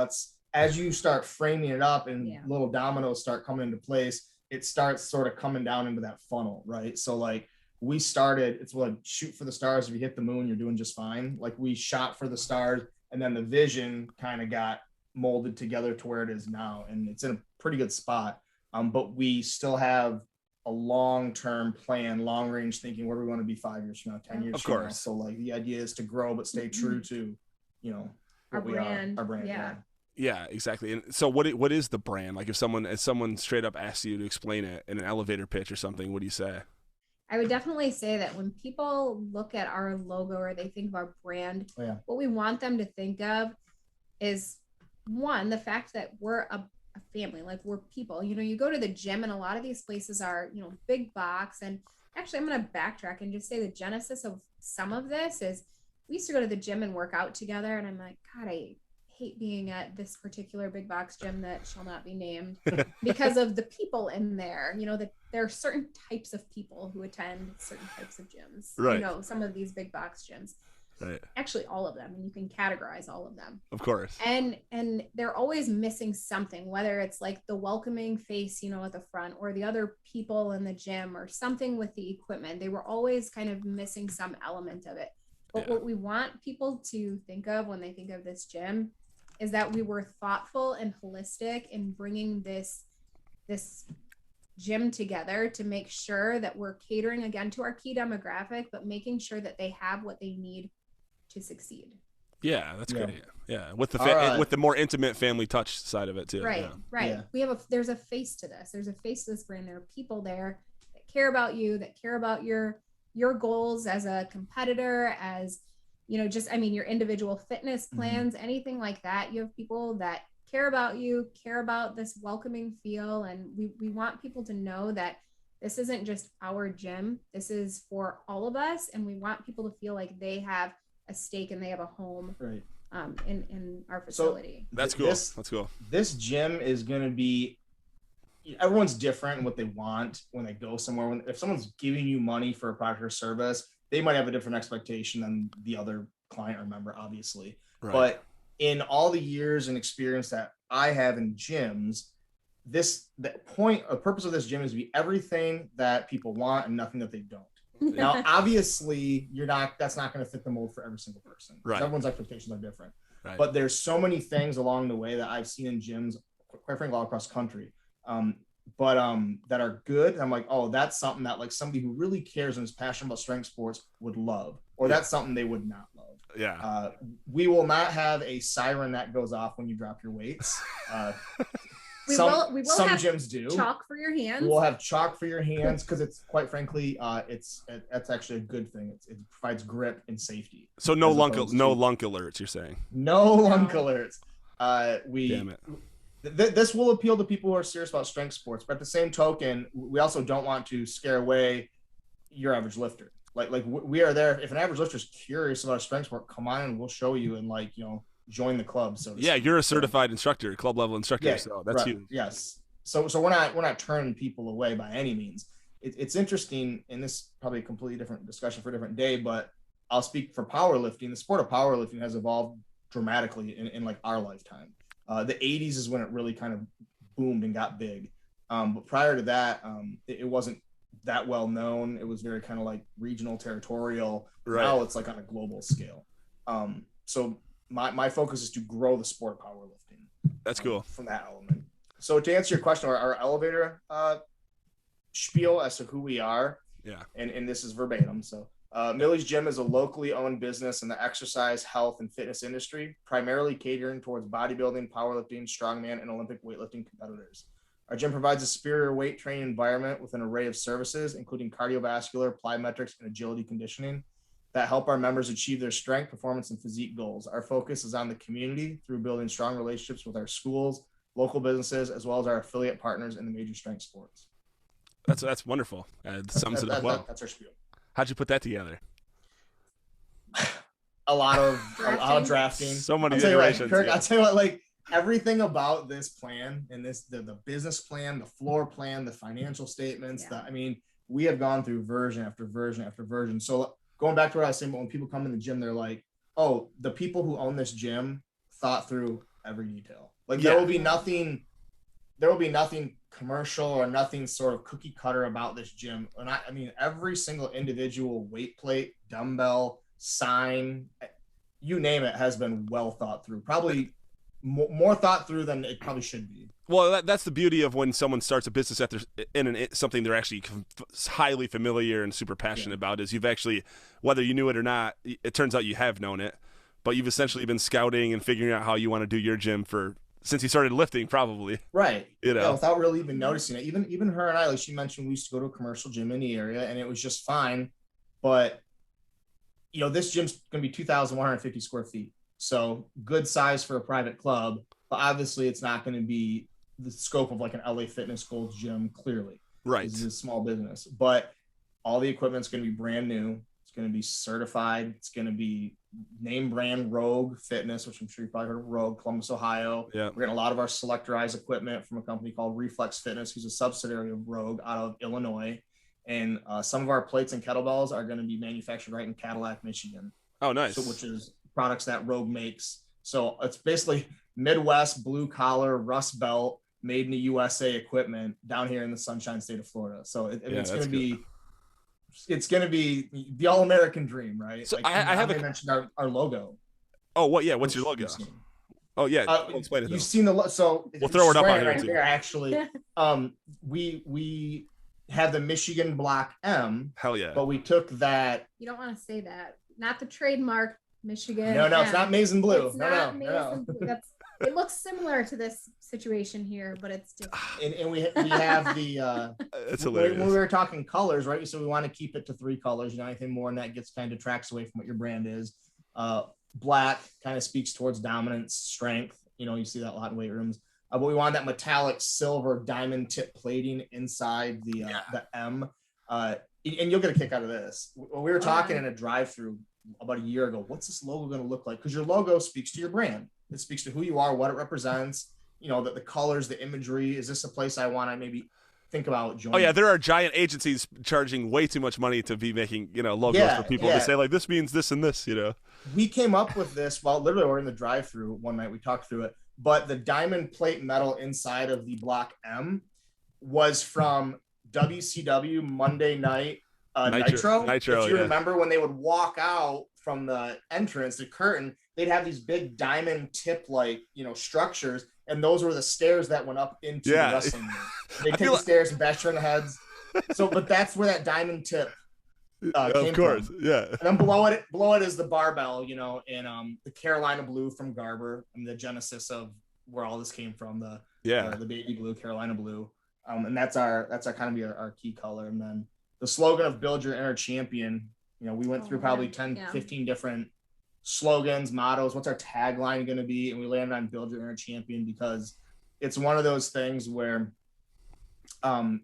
as you start framing it up and little dominoes start coming into place, it starts sort of coming down into that funnel, right? So like, we started, it's like shoot for the stars. If you hit the moon, you're doing just fine. Like we shot for the stars, and then the vision kind of got molded together to where it is now. And it's in a pretty good spot. But we still have a long-term plan, long-range thinking, where do we want to be 5 years from now, 10 years from now. So like the idea is to grow, but stay true to, our brand. Our brand. Yeah, exactly. And so what is the brand? Like if someone straight up asks you to explain it in an elevator pitch or something, what do you say? I would definitely say that when people look at our logo or they think of our brand, what we want them to think of is, one, the fact that we're a family, like we're people. You go to the gym and a lot of these places are, big box. And actually, I'm going to backtrack and just say the genesis of some of this is we used to go to the gym and work out together. And I'm like, God, I hate being at this particular big box gym that shall not be named because of the people in there. That there are certain types of people who attend certain types of gyms. Right. Some of these big box gyms. Right. Actually, all of them, and you can categorize all of them. Of course. And they're always missing something, whether it's like the welcoming face, at the front, or the other people in the gym, or something with the equipment. They were always kind of missing some element of it. But what we want people to think of when they think of this gym is that we were thoughtful and holistic in bringing this gym together to make sure that we're catering again to our key demographic, but making sure that they have what they need to succeed. Yeah, that's great. Yeah, with the more intimate family touch side of it too. Right. Yeah. There's a face to this. There's a face to this brand. There are people there that care about you, that care about your your goals as a competitor, as just, I mean, your individual fitness plans, anything like that. You have people that care about you, care about this welcoming feel. And we want people to know that this isn't just our gym. This is for all of us. And we want people to feel like they have a stake and they have a home in our facility. So that's cool. That's cool. This gym is going to be, everyone's different in what they want when they go somewhere. If someone's giving you money for a product or service, they might have a different expectation than the other client or member, obviously. Right. But in all the years and experience that I have in gyms, the purpose of this gym is to be everything that people want and nothing that they don't. Now, obviously, that's not going to fit the mold for every single person. Right. Everyone's expectations are different. Right. But there's so many things along the way that I've seen in gyms, quite frankly, all across the country, that are good. I'm like, oh, that's something that like somebody who really cares and is passionate about strength sports would love, or that's something they would not love. Yeah. We will not have a siren that goes off when you drop your weights. Some have gyms do. Chalk for your hands. We'll have chalk for your hands because it's quite frankly, that's actually a good thing. It provides grip and safety. So no lunk alerts. You're saying no lunk alerts. Damn it. This will appeal to people who are serious about strength sports, but at the same token, we also don't want to scare away your average lifter. Like we are there. If an average lifter is curious about a strength sport, come on and we'll show you and join the club. So you're a certified instructor, club level instructor. Yeah, so that's huge. Yes. So we're not turning people away by any means. It's interesting, and this is probably a completely different discussion for a different day, but I'll speak for powerlifting. The sport of powerlifting has evolved dramatically in like our lifetime. The 80s is when it really kind of boomed and got big. But prior to that, it wasn't that well known. It was very kind of like regional, territorial. Right. Now it's like on a global scale. So my focus is to grow the sport of powerlifting. That's cool. From that element. So to answer your question, our elevator spiel as to who we are. Yeah. And this is verbatim. So Mili's Gym is a locally owned business in the exercise, health, and fitness industry, primarily catering towards bodybuilding, powerlifting, strongman, and Olympic weightlifting competitors. Our gym provides a superior weight training environment with an array of services, including cardiovascular, plyometrics, and agility conditioning that help our members achieve their strength, performance, and physique goals. Our focus is on the community through building strong relationships with our schools, local businesses, as well as our affiliate partners in the major strength sports. That's wonderful. Sums it up well. That's our spiel. How'd you put that together? A lot of drafting. So many iterations. Kirk, I'll tell you what, like everything about this plan and the business plan, the floor plan, the financial statements, we have gone through version after version after version. So going back to what I was saying, when people come in the gym, they're like, oh, the people who own this gym thought through every detail. Like there will be nothing commercial or nothing sort of cookie cutter about this gym. And I mean, every single individual weight plate, dumbbell, sign, you name it, has been well thought through. Probably more thought through than it probably should be. Well, that's the beauty of when someone starts a business that they're something they're actually highly familiar and super passionate about. Is you've actually, whether you knew it or not, it turns out you have known it, but you've essentially been scouting and figuring out how you want to do your gym since you started lifting, probably. Right. Without really even noticing it. Even her and I, like she mentioned, we used to go to a commercial gym in the area and it was just fine. But, this gym's going to be 2,150 square feet. So good size for a private club, but obviously it's not going to be the scope of like an LA Fitness Gold gym, clearly. Right. This is a small business, but all the equipment's going to be brand new. It's going to be certified. It's going to be name brand Rogue Fitness, which I'm sure you probably heard of Rogue, Columbus, Ohio. Yeah. We're getting a lot of our selectorized equipment from a company called Reflex Fitness, who's a subsidiary of Rogue out of Illinois. And some of our plates and kettlebells are going to be manufactured right in Cadillac, Michigan. Oh, nice. Which is products that Rogue makes. So it's basically Midwest blue collar Rust Belt made in the USA equipment down here in the Sunshine State of Florida. So it's going to be. It's going to be the all-American dream, right? So I have mentioned our logo. Oh, what? Yeah. What's your logo? Oh, yeah. Explain it. You've seen the so we'll throw it up on right here. Actually, we have the Michigan Block M. Hell yeah! But we took that. You don't want to say that. Not the trademark Michigan. No, it's not maize and blue. It's not maize and blue. It looks similar to this situation here, but it's different. And we have the It's when hilarious. we were talking colors, right? So we want to keep it to 3 colors. You know, anything more than that gets kind of detracts away from what your brand is. Black kind of speaks towards dominance, strength. You know, you see that a lot in weight rooms. But we want that metallic silver diamond tip plating inside the M. And you'll get a kick out of this. When we were talking in a drive-through about a year ago, what's this logo going to look like? Because your logo speaks to your brand. It speaks to who you are, what it represents. You know, the colors, the imagery. Is this a place I want to maybe think about joining? Oh yeah, there are giant agencies charging way too much money to be making, you know, logos for people to say like, this means this and this, you know. We came up with this while literally we're in the drive-through one night. We talked through it, but the diamond plate metal inside of the block M was from WCW Monday Night Nitro. If you remember when they would walk out from the entrance, the curtain, they'd have these big diamond tip like, you know, structures, and those were the stairs that went up into the wrestling room. They take the stairs and bash on the heads. So, but that's where that diamond tip came from. Yeah. And then below it is the barbell, you know, and the Carolina blue from Garber, and the genesis of where all this came from, the baby blue, Carolina blue. And that's our kind of our key color. And then the slogan of build your inner champion, you know, we went through probably 15 different slogans, mottos. What's our tagline going to be? And we landed on build your inner champion because it's one of those things where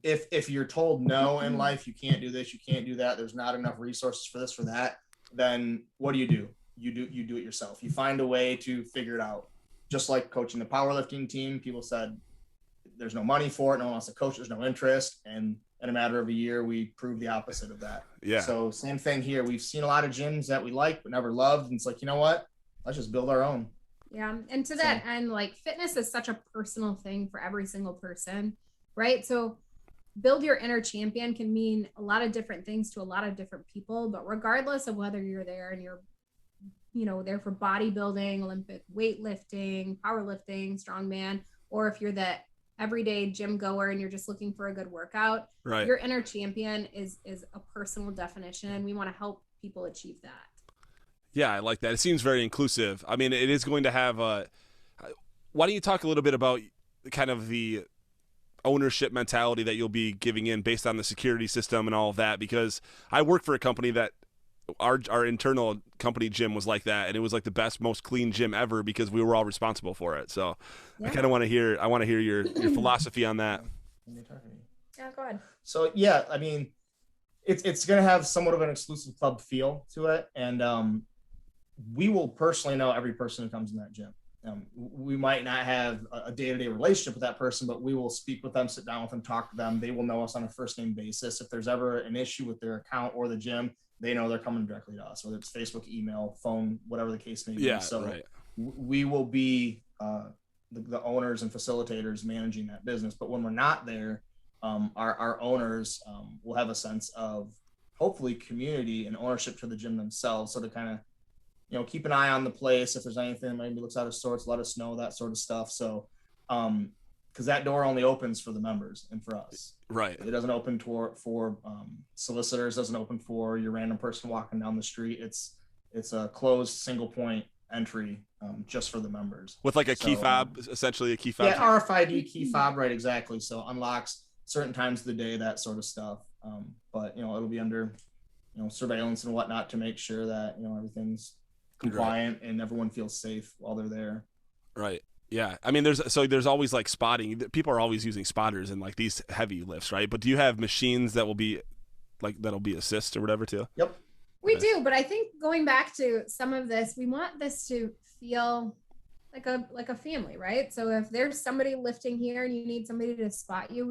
if you're told no in life, you can't do this, you can't do that, there's not enough resources for this, for that, then what do? You do it yourself. You find a way to figure it out. Just like coaching the powerlifting team, people said there's no money for it, no one wants to coach, there's no interest, and in a matter of a year we proved the opposite of that. So same thing here. We've seen a lot of gyms that we like but never loved, and it's like, you know what, let's just build our own. And to that end, like, fitness is such a personal thing for every single person, right? So build your inner champion can mean a lot of different things to a lot of different people, but regardless of whether you're there and you're, you know, there for bodybuilding, Olympic weightlifting, powerlifting, strongman, or if you're that everyday gym goer and you're just looking for a good workout, right, your inner champion is a personal definition, and we want to help people achieve that. Yeah, I like that. It seems very inclusive. I mean, it is going to have why don't you talk a little bit about kind of the ownership mentality that you'll be giving in based on the security system and all of that? Because I work for a company that our internal company gym was like that, and it was like the best, most clean gym ever because we were all responsible for it. So I kind of want to hear your philosophy on that. Yeah, go ahead. So yeah, I mean, it's going to have somewhat of an exclusive club feel to it, and we will personally know every person who comes in that gym. We might not have a day-to-day relationship with that person, but we will speak with them, sit down with them, talk to them. They will know us on a first-name basis. If there's ever an issue with their account or the gym, they know they're coming directly to us, whether it's Facebook, email, phone, whatever the case may be. So we will be the owners and facilitators managing that business. But when we're not there, our owners will have a sense of hopefully community and ownership to the gym themselves. So to kind of, you know, keep an eye on the place. If there's anything that maybe looks out of sorts, let us know, that sort of stuff. So, because that door only opens for the members and for us. Right. It doesn't open for solicitors, doesn't open for your random person walking down the street. It's a closed single point entry just for the members. With like a key fob, essentially a key fob. Yeah, RFID key fob, right, exactly. So unlocks certain times of the day, that sort of stuff. But, you know, it'll be under, you know, surveillance and whatnot to make sure that, you know, everything's compliant and everyone feels safe while they're there. Right. Yeah. I mean, there's always like spotting. People are always using spotters in like these heavy lifts, right? But do you have machines that'll be assist or whatever too? Yep. We do, but I think going back to some of this, we want this to feel like a family, right? So if there's somebody lifting here and you need somebody to spot you,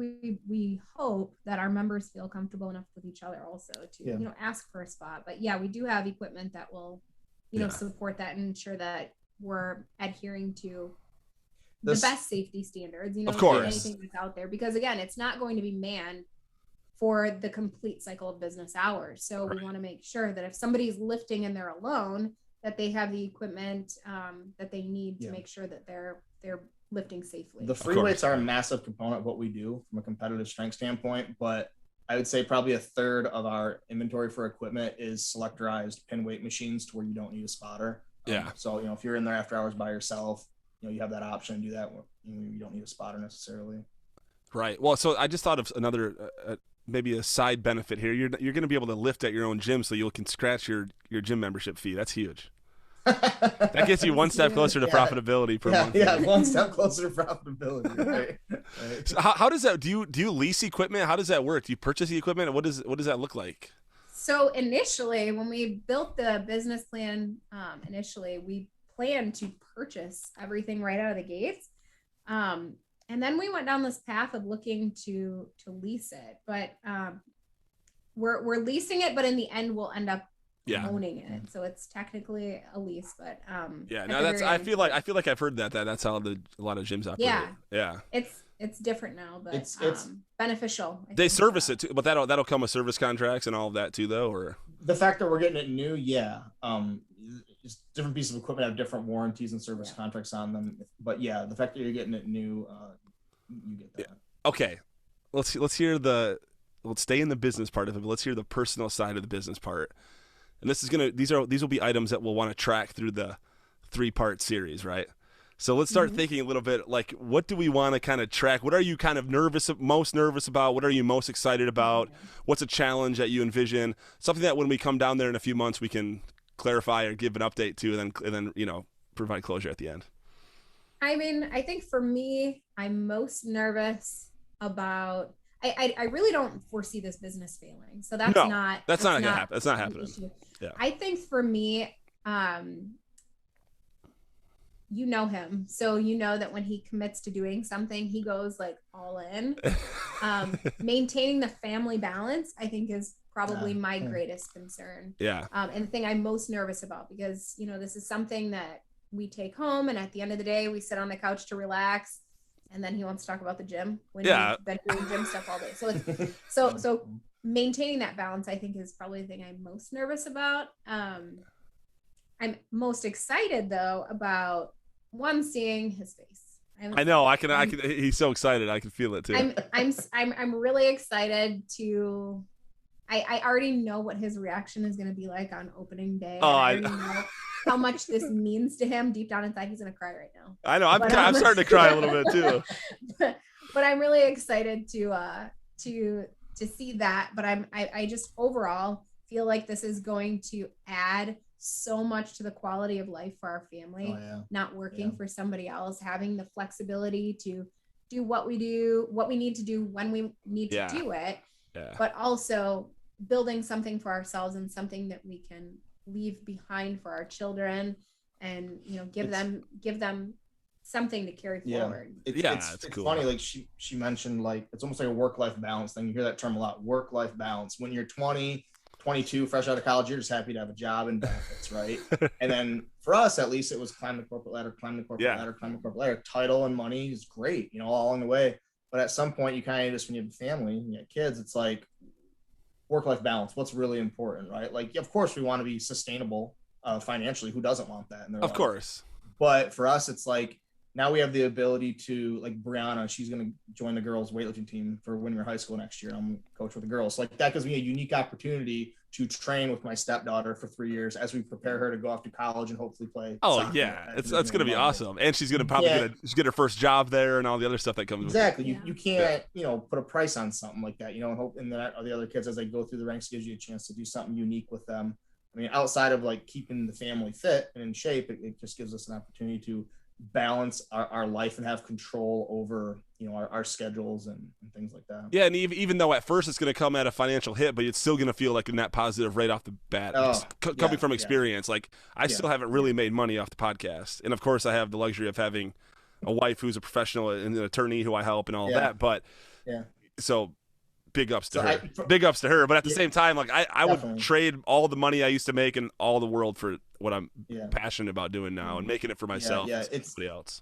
we hope that our members feel comfortable enough with each other also to, you know, ask for a spot. But yeah, we do have equipment that will, you know, support that and ensure that we're adhering to the best safety standards, you know, of course, anything that's out there, because again, it's not going to be manned for the complete cycle of business hours. So we want to make sure that if somebody's lifting and they're alone, that they have the equipment that they need to make sure that they're lifting safely. The free weights are a massive component of what we do from a competitive strength standpoint, but I would say probably a third of our inventory for equipment is selectorized pin weight machines to where you don't need a spotter. So, you know, if you're in there after hours by yourself, you have that option to do that. You don't need a spotter necessarily. Right. Well, so I just thought of another maybe a side benefit here. You're going to be able to lift at your own gym, so you can scratch your gym membership fee. That's huge. That gets you one step closer to profitability per month. Yeah, one step closer to profitability. Right. So how does that? Do you lease equipment? How does that work? Do you purchase the equipment? What does that look like? So initially, when we built the business plan, we planned to purchase everything right out of the gates. And then we went down this path of looking to lease it, but we're leasing it, but in the end we'll end up owning it. So it's technically a lease, but I feel like I've heard that's how a lot of gyms operate. Yeah. It's different now, but it's beneficial. They service it too, but that'll come with service contracts and all of that too, though. Or the fact that we're getting it new, just different pieces of equipment have different warranties and service contracts on them. But the fact that you're getting it new, you get that. Okay, let's stay in the business part of it, but let's hear the personal side of the business part. And these will be items that we'll want to track through the 3-part series, right? So let's start thinking a little bit like, what do we want to kind of track? What are you kind of most nervous about? What are you most excited about? What's a challenge that you envision? Something that when we come down there in a few months, we can clarify or give an update to, and then provide closure at the end. I mean, I think for me, I'm most nervous about. I really don't foresee this business failing, so that's not happening. Yeah. I think for me, you know him, so you know that when he commits to doing something, he goes like all in. Maintaining the family balance, I think, is probably my greatest concern. Yeah. And the thing I'm most nervous about, because this is something that we take home, and at the end of the day, we sit on the couch to relax, and then he wants to talk about the gym when he's been doing gym stuff all day. So so maintaining that balance, I think, is probably the thing I'm most nervous about. I'm most excited though about seeing his face. I know. I can. He's so excited. I can feel it too. I'm really excited to. I already know what his reaction is going to be like on opening day. I already know how much this means to him. Deep down inside, he's going to cry right now. I know. I'm starting to cry a little bit too. But I'm really excited to see that. But I just overall feel like this is going to add so much to the quality of life for our family. Not working for somebody else, having the flexibility to do what we need to do when we need to do it, but also building something for ourselves and something that we can leave behind for our children, and give them something to carry forward. It's cool. Funny, like she mentioned, like it's almost like a work-life balance thing. You hear that term a lot, work-life balance. When you're 20, 22, fresh out of college, you're just happy to have a job and benefits, right? And then for us, at least, it was climb the corporate ladder. Title and money is great, all along the way. But at some point, you kind of just, when you have a family and you have kids, it's like work-life balance. What's really important, right? Like, of course, we want to be sustainable financially. Who doesn't want that in their life? Of course. But for us, it's like, now we have the ability to, like Brianna, she's going to join the girls weightlifting team for Winter High School next year. I'm coach with the girls. So like that gives me a unique opportunity to train with my stepdaughter for 3 years as we prepare her to go off to college and hopefully play. Oh yeah. That's going to be awesome. And she's going to probably get her first job there and all the other stuff that comes with it. You can't, put a price on something like that, and hope that the other kids, as they go through the ranks, gives you a chance to do something unique with them. I mean, outside of like keeping the family fit and in shape, it just gives us an opportunity to balance our life and have control over our schedules and things like that. Yeah, and even though at first it's going to come at a financial hit, but it's still going to feel like a net positive right off the bat. Coming from experience, like I still haven't really made money off the podcast, and of course I have the luxury of having a wife who's a professional and an attorney who I help and all that. But so big ups to her. But at the same time, like I would trade all the money I used to make in all the world for what I'm passionate about doing now and making it for myself and somebody else.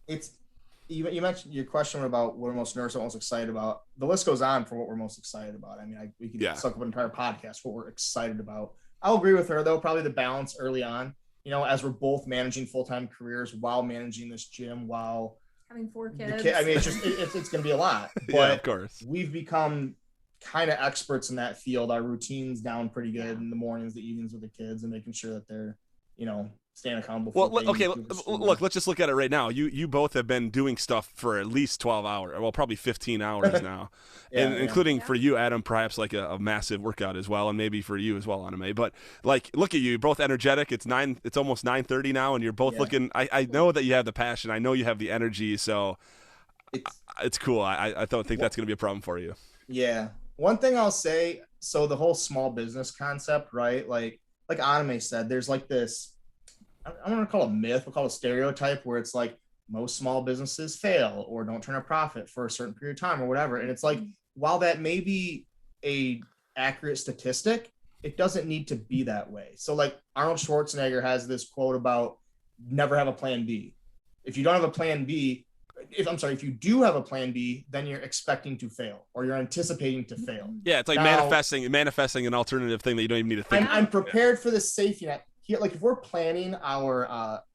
You mentioned your question about what we're most nervous about, most excited about. The list goes on for what we're most excited about. I mean, we could suck up an entire podcast what we're excited about. I'll agree with her though. Probably the balance early on. As we're both managing full-time careers while managing this gym, while having 4 kids. I mean, it's going to be a lot. But of course, we've become kind of experts in that field. Our routine's down pretty good in the mornings, the evenings with the kids, and making sure that they're staying accountable. Well, for okay, look, let's just look at it right now. You both have been doing stuff for at least 12 hours, well, probably 15 hours now, including for you, Adam, perhaps like a massive workout as well, and maybe for you as well, Onome. But like, look at you, you're both energetic. It's almost 9:30 now, and you're both looking. I know that you have the passion. I know you have the energy. So it's cool. I don't think that's going to be a problem for you. Yeah. One thing I'll say. So the whole small business concept, right? Like Onome said, there's like this. I don't want to call it a myth, we'll call it a stereotype, where it's like most small businesses fail or don't turn a profit for a certain period of time or whatever. And it's like, while that may be a accurate statistic, it doesn't need to be that way. So like Arnold Schwarzenegger has this quote about never have a plan B. If you don't have a plan B, if you do have a plan B, then you're expecting to fail or you're anticipating to fail. Yeah, it's like manifesting an alternative thing that you don't even need to think. I'm prepared for the safety net. Like if we're planning our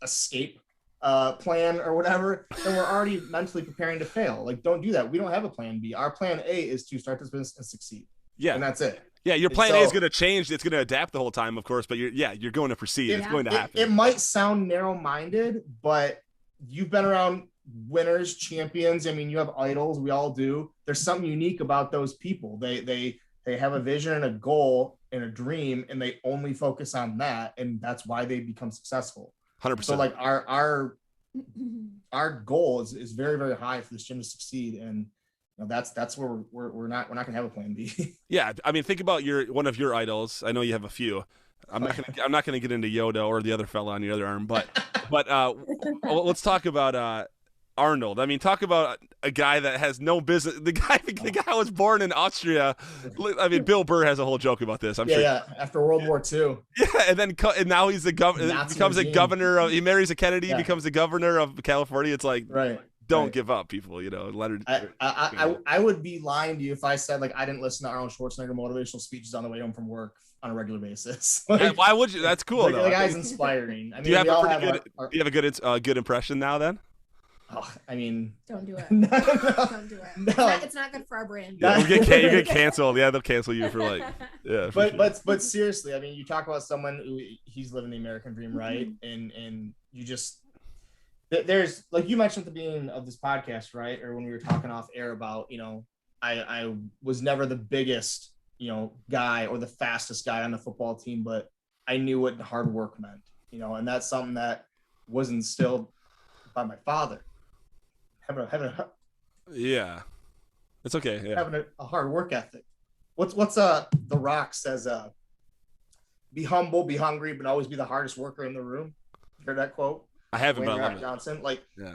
escape plan or whatever, then we're already mentally preparing to fail. Like, don't do that. We don't have a plan B. Our plan A is to start this business and succeed. Yeah, and that's it. Yeah, your plan A is going to change. It's going to adapt the whole time, of course. But you're going to proceed. It's going to happen. It might sound narrow-minded, but you've been around winners, champions. I mean, you have idols. We all do. There's something unique about those people. They have a vision and a goal and a dream, and they only focus on that, and that's why they become successful. 100%. So like our goal is very, very high for this gym to succeed, and that's where we're not gonna have a plan B. Yeah, I mean, think about one of your idols. I know you have a few. I'm not gonna get into Yoda or the other fella on your other arm, but let's talk about Arnold. I mean, talk about a guy that has no business. The guy was born in Austria. I mean, Bill Burr has a whole joke about this. I'm sure. Yeah, after World War II. Yeah, and now he's the governor. Becomes a governor of. He marries a Kennedy. Becomes the governor of California. It's like, don't give up, people. I would be lying to you if I said like I didn't listen to Arnold Schwarzenegger motivational speeches on the way home from work on a regular basis. Like, why would you? That's cool though. The guy's inspiring. I mean, do you have a good impression now then? Oh, I mean, don't do it. No. Don't do it. It's not good for our brand. Yeah, you get canceled. Yeah, they'll cancel you for like. Yeah. But seriously, I mean, you talk about someone who he's living the American dream, right? And you just there's like you mentioned at the beginning of this podcast, right? Or when we were talking off air about I was never the biggest guy or the fastest guy on the football team, but I knew what hard work meant, and that's something that was instilled by my father. Yeah, it's okay. Yeah. Having a hard work ethic. What's The Rock says, be humble, be hungry, but always be the hardest worker in the room. You heard that quote? I haven't. Wayne Rock Johnson.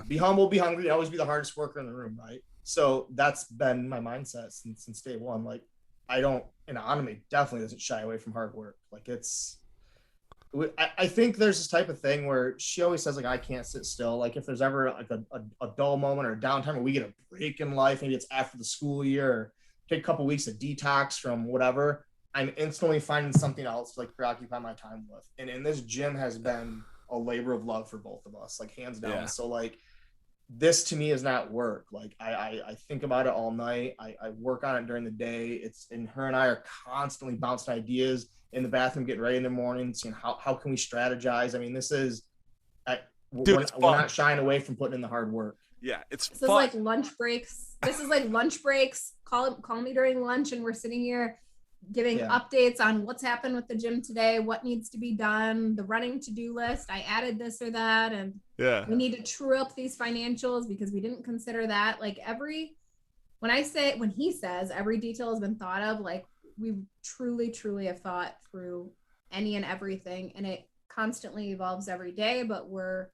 Be humble, be hungry, and always be the hardest worker in the room, right? So that's been my mindset since day one. Like Onome definitely doesn't shy away from hard work. Like I think there's this type of thing where she always says like I can't sit still. Like if there's ever like a dull moment or a downtime where we get a break in life, maybe it's after the school year, or take a couple weeks of detox from whatever, I'm instantly finding something else to like preoccupy my time with. And this gym has been a labor of love for both of us, like hands down. Yeah. So like this to me is not work. Like I think about it all night. I work on it during the day. And her and I are constantly bouncing ideas in the bathroom, getting ready in the morning, seeing how can we strategize. I mean, this is, we're not shying away from putting in the hard work. Yeah, it's fun. Is like lunch breaks. This is like lunch breaks. Call me during lunch, and we're sitting here giving updates on what's happened with the gym today, what needs to be done, the running to-do list. I added this or that, and we need to true up these financials because we didn't consider that. Like when he says every detail has been thought of, like we truly have thought through any and everything, and it constantly evolves every day, but we're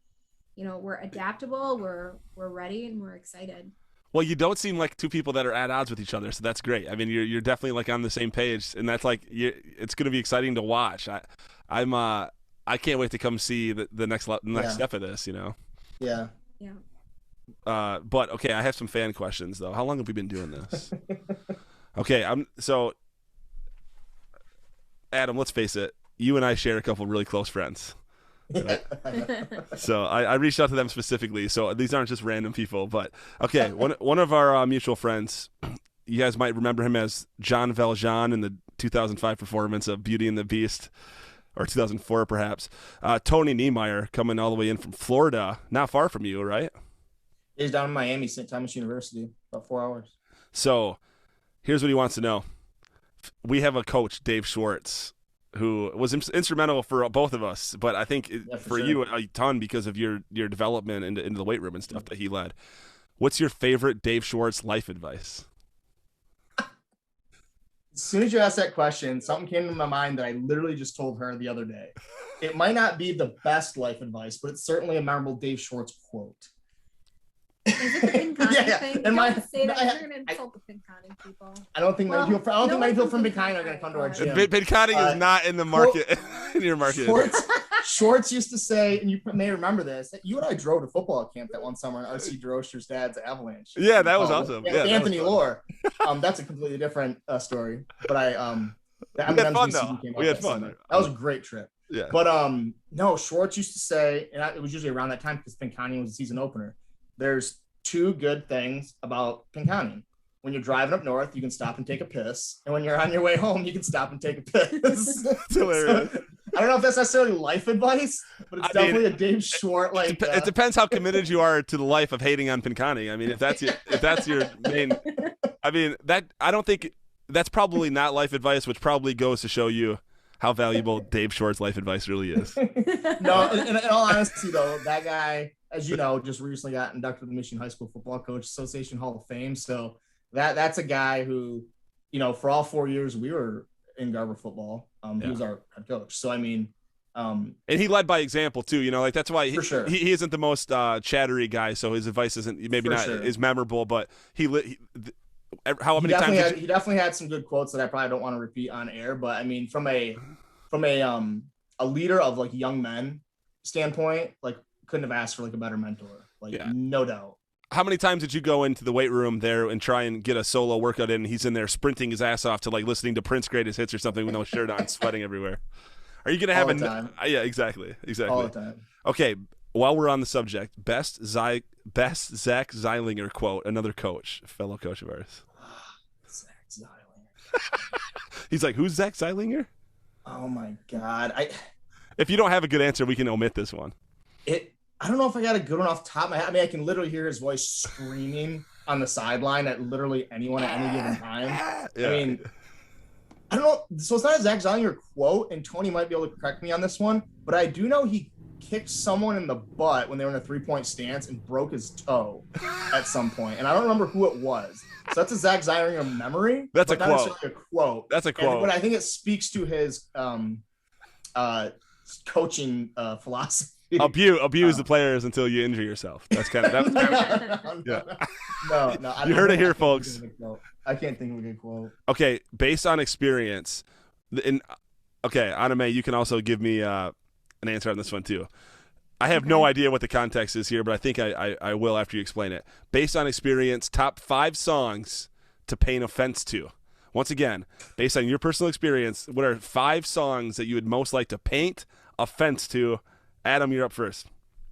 adaptable, we're ready, and we're excited. Well, you don't seem like two people that are at odds with each other, so that's great. I mean, you're definitely like on the same page, and that's like it's going to be exciting to watch. I can't wait to come see the next step of this. Yeah. But okay, I have some fan questions though. How long have we been doing this? Okay, Adam, let's face it. You and I share a couple really close friends. Right? So I reached out to them specifically. So these aren't just random people, but okay. One of our mutual friends, you guys might remember him as Jean Valjean in the 2005 performance of Beauty and the Beast. or 2004 perhaps. Tony Niemeyer coming all the way in from Florida, not far from you, right? He's down in Miami, St. Thomas University, about 4 hours. So here's what he wants to know. We have a coach, Dave Schwartz, who was instrumental for both of us, but I think for you a ton because of your development into the weight room and stuff that he led. What's your favorite Dave Schwartz life advice? As soon as you asked that question, something came to my mind that I literally just told her the other day. It might not be the best life advice, but it's certainly a memorable Dave Schwartz quote. Is it the Pincani thing? Don't say that. You're going to insult the Pincani people. I don't think many people from Pincani are going to come to our gym. Pincani is not in the market, in your market. Schwartz used to say, and you may remember this, that you and I drove to football camp that one summer in R.C. DeRocher's dad's Avalanche. Yeah, that was awesome. Yeah, Anthony Lohr. That's a completely different story. But we had fun, though. We had fun. That was a great trip. Yeah. But no, Schwartz used to say, and it was usually around that time because Pincani was a season opener. There's two good things about Pincani. When you're driving up north, you can stop and take a piss. And when you're on your way home, you can stop and take a piss. That's hilarious. So, I don't know if that's necessarily life advice, but it's definitely a Dave Schwartz. It depends how committed you are to the life of hating on Pincani. I mean, if that's your main, I mean, I don't think that's probably not life advice, which probably goes to show you how valuable Dave Schwartz's life advice really is. No, in all honesty, though, that guy, as you know, just recently got inducted to the Michigan High School Football Coach Association Hall of Fame. So that's a guy who, for all 4 years we were in Garber football, he was our head coach. So I mean, and he led by example too. That's why he isn't the most chattery guy. So his advice isn't maybe not as memorable, but he definitely had some good quotes that I probably don't want to repeat on air. But I mean, from a leader of like young men standpoint, like couldn't have asked for like a better mentor. No doubt. How many times did you go into the weight room there and try and get a solo workout in, and he's in there sprinting his ass off to like listening to Prince Greatest Hits or something with no shirt on, sweating everywhere? Are you going to have yeah, exactly. All the time. Okay, while we're on the subject, best Zach Zeilinger quote, another coach, fellow coach of ours. Zach Zeilinger. He's like, who's Zach Zeilinger? Oh my God. If you don't have a good answer, we can omit this one. I don't know if I got a good one off the top of my head. I mean, I can literally hear his voice screaming on the sideline at literally anyone at any given time. Yeah. I mean, I don't know. So it's not a Zach Zeilinger quote, and Tony might be able to correct me on this one, but I do know he kicked someone in the butt when they were in a 3-point stance and broke his toe at some point. And I don't remember who it was. So that's a Zach Zeilinger memory. That's a quote. Not necessarily a quote. That's a quote. But I think it speaks to his coaching philosophy. Abuse the players until you injure yourself. That's kind of yeah. No. You heard it here, folks. I can't think of a good quote. Okay, based on experience, Onome, you can also give me an answer on this one too. I have no idea what the context is here, but I think I will after you explain it. Based on experience, top 5 songs to pay an offense to. Once again, based on your personal experience, what are 5 songs that you would most like to paint offense to? Adam, you're up first.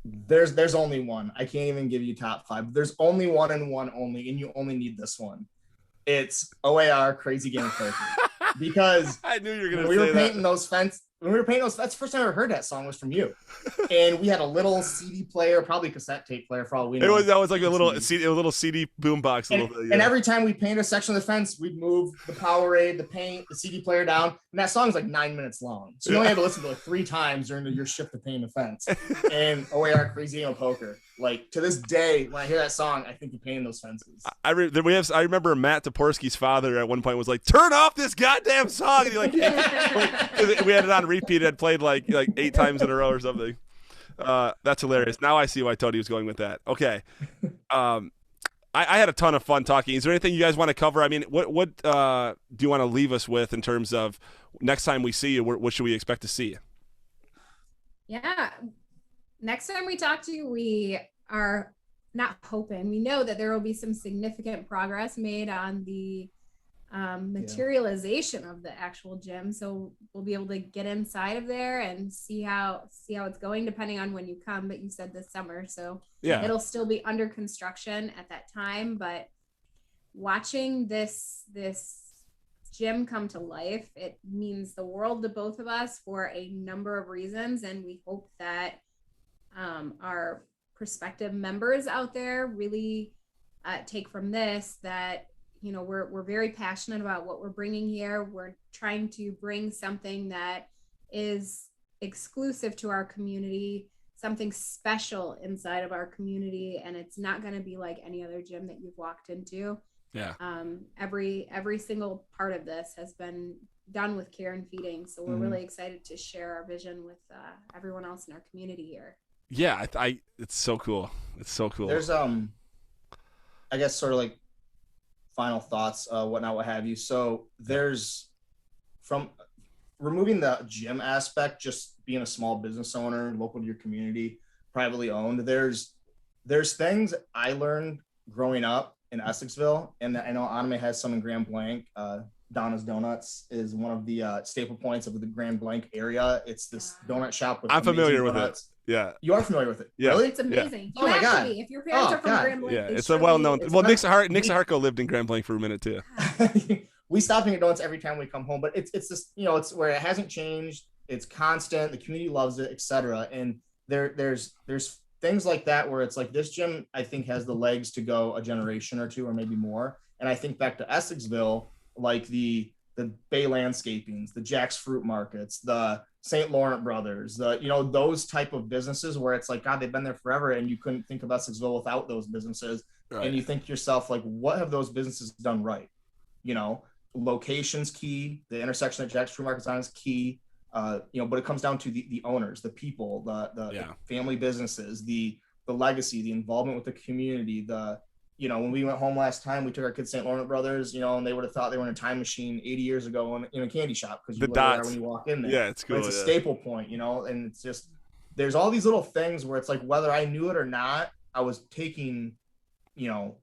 There's only one. I can't even give you top 5. There's only one and one only, and you only need this one. It's OAR Crazy Game of Poker. Because I knew you were going to say that. When we were painting those, that's the first time I ever heard that song was from you. And we had a little CD player, probably cassette tape player for all we know. That was like a little CD boombox. And every time we painted a section of the fence, we'd move the Powerade, the paint, the CD player down. And that song is like 9 minutes long. So you only had to listen to it 3 times during your shift to paint the fence. And OAR Crazy Game of Poker. Like to this day, when I hear that song, I think of painting those fences. I remember Matt Toporski's father at one point was like, "Turn off this goddamn song!" And he we had it on repeat. It had played like 8 times in a row or something. That's hilarious. Now I see why Tony was going with that. Okay, I had a ton of fun talking. Is there anything you guys want to cover? I mean, what do you want to leave us with in terms of next time we see you? What should we expect to see? Yeah. Next time we talk to you, we are not hoping. We know that there will be some significant progress made on the materialization of the actual gym. So we'll be able to get inside of there and see how it's going, depending on when you come. But you said this summer, so it'll still be under construction at that time. But watching this gym come to life. It means the world to both of us for a number of reasons. And we hope that our prospective members out there really take from this that, you know, we're very passionate about what we're bringing here. We're trying to bring something that is exclusive to our community, something special inside of our community, and it's not going to be like any other gym that you've walked into. Yeah. Every single part of this has been done with care and feeding, so we're really excited to share our vision with everyone else in our community here. Yeah, it's so cool. It's so cool. There's I guess sort of like final thoughts, whatnot, what have you. So there's, from removing the gym aspect, just being a small business owner, local to your community, privately owned, there's things I learned growing up in Essexville, and I know Onome has some in Grand Blanc. Donna's Donuts is one of the staple points of the Grand Blanc area. It's this donut shop with I'm familiar with donuts. it. Yeah. You are familiar with it? Yeah. Really? It's amazing. Yeah. You Oh my have God. to be. If your parents are from Grand Blanc, Yeah, they it's should a well-known. be. Well, Nick Saharko lived in Grand Blanc for a minute too. We stop and get donuts every time we come home, but it's this, you know, it's where it hasn't changed. It's constant. The community loves it, etc. And there's things like that where it's like, this gym, I think, has the legs to go a generation or two or maybe more. And I think back to Essexville, like the Bay Landscapings, the Jack's Fruit Markets, the St. Laurent Brothers, you know, those type of businesses where it's like, God, they've been there forever, and you couldn't think of Essexville without those businesses. Right. And you think to yourself, like, what have those businesses done right? You know, location's key. The intersection that Jack's Fruit Market's on is key. You know, but it comes down to the owners, the people, the family businesses, the legacy, the involvement with the community. You know, when we went home last time, we took our kids to St. Laurent Brothers, you know, and they would have thought they were in a time machine 80 years ago in a candy shop, because you there when you walk in there. Yeah, it's cool. But it's a staple point, you know, and it's just, there's all these little things where it's like, whether I knew it or not, I was taking, you know,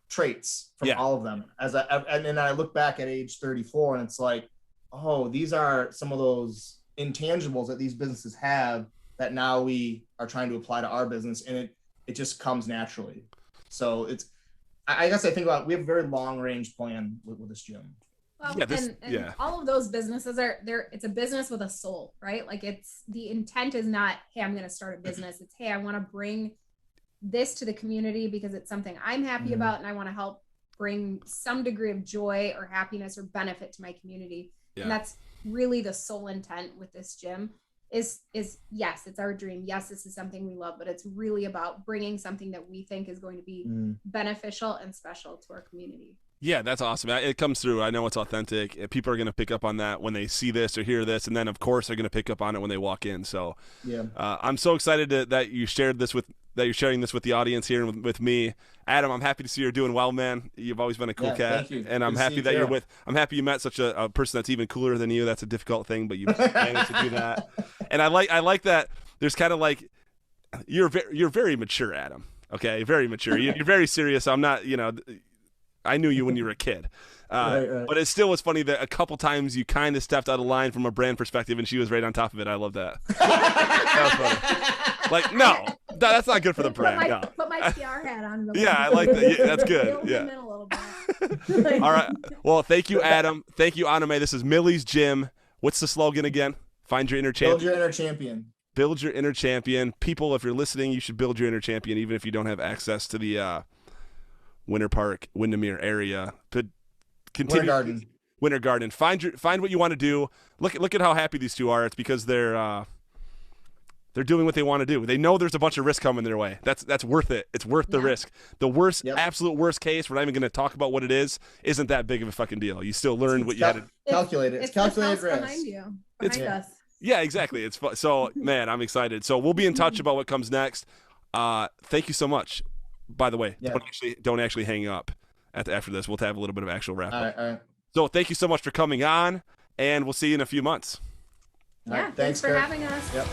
traits from all of them. And then I look back at age 34, and it's like, oh, these are some of those intangibles that these businesses have that now we are trying to apply to our business, and it just comes naturally. So I guess I think about, we have a very long range plan with this gym. Well, and all of those businesses it's a business with a soul, right? Like, it's, the intent is not, hey, I'm going to start a business. It's, hey, I want to bring this to the community because it's something I'm happy about, and I want to help bring some degree of joy or happiness or benefit to my community. Yeah. And that's really the sole intent with this gym. Is yes, it's our dream. Yes, this is something we love, but it's really about bringing something that we think is going to be beneficial and special to our community. Yeah, that's awesome. It comes through. I know it's authentic. People are going to pick up on that when they see this or hear this, and then of course they're going to pick up on it when they walk in. So yeah, I'm so excited that you shared this that you're sharing this with the audience here and with me. Adam, I'm happy to see you're doing well, man. You've always been a cool cat. Thank you. And I'm happy that I'm happy you met such a person that's even cooler than you. That's a difficult thing, but you managed to do that. And I like that there's kind of like, you're very mature, Adam. Okay, very mature. You're very serious. I'm not, you know, I knew you when you were a kid. Right. But it still was funny that a couple times you kind of stepped out of line from a brand perspective, and she was right on top of it. I love that. That was funny. Like, no, that's not good for the brand. Put my PR hat on. Yeah, I like that. Yeah, that's good. Yeah. A little bit. All right. Well, thank you, Adam. Thank you, Onome. This is Mili's Gym. What's the slogan again? Find your inner champion. Build your inner champion. Build your inner champion. People, if you're listening, you should build your inner champion, even if you don't have access to the Winter Park, Windermere area. But continue. Winter Garden. Find what you want to do. Look at how happy these two are. It's because they're doing what they want to do. They know there's a bunch of risk coming their way. That's worth it. It's worth the risk. The worst, absolute worst case, we're not even going to talk about what it is, isn't that big of a fucking deal. You still learn what you had to calculate it. It's calculated risk. Behind you. Behind us. Yeah, exactly. It's fun. So, man, I'm excited. So we'll be in touch about what comes next. Thank you so much. By the way, don't actually hang up after this. We'll have a little bit of actual wrap up. All right. So thank you so much for coming on, and we'll see you in a few months. Yeah, thanks for having us. Yep.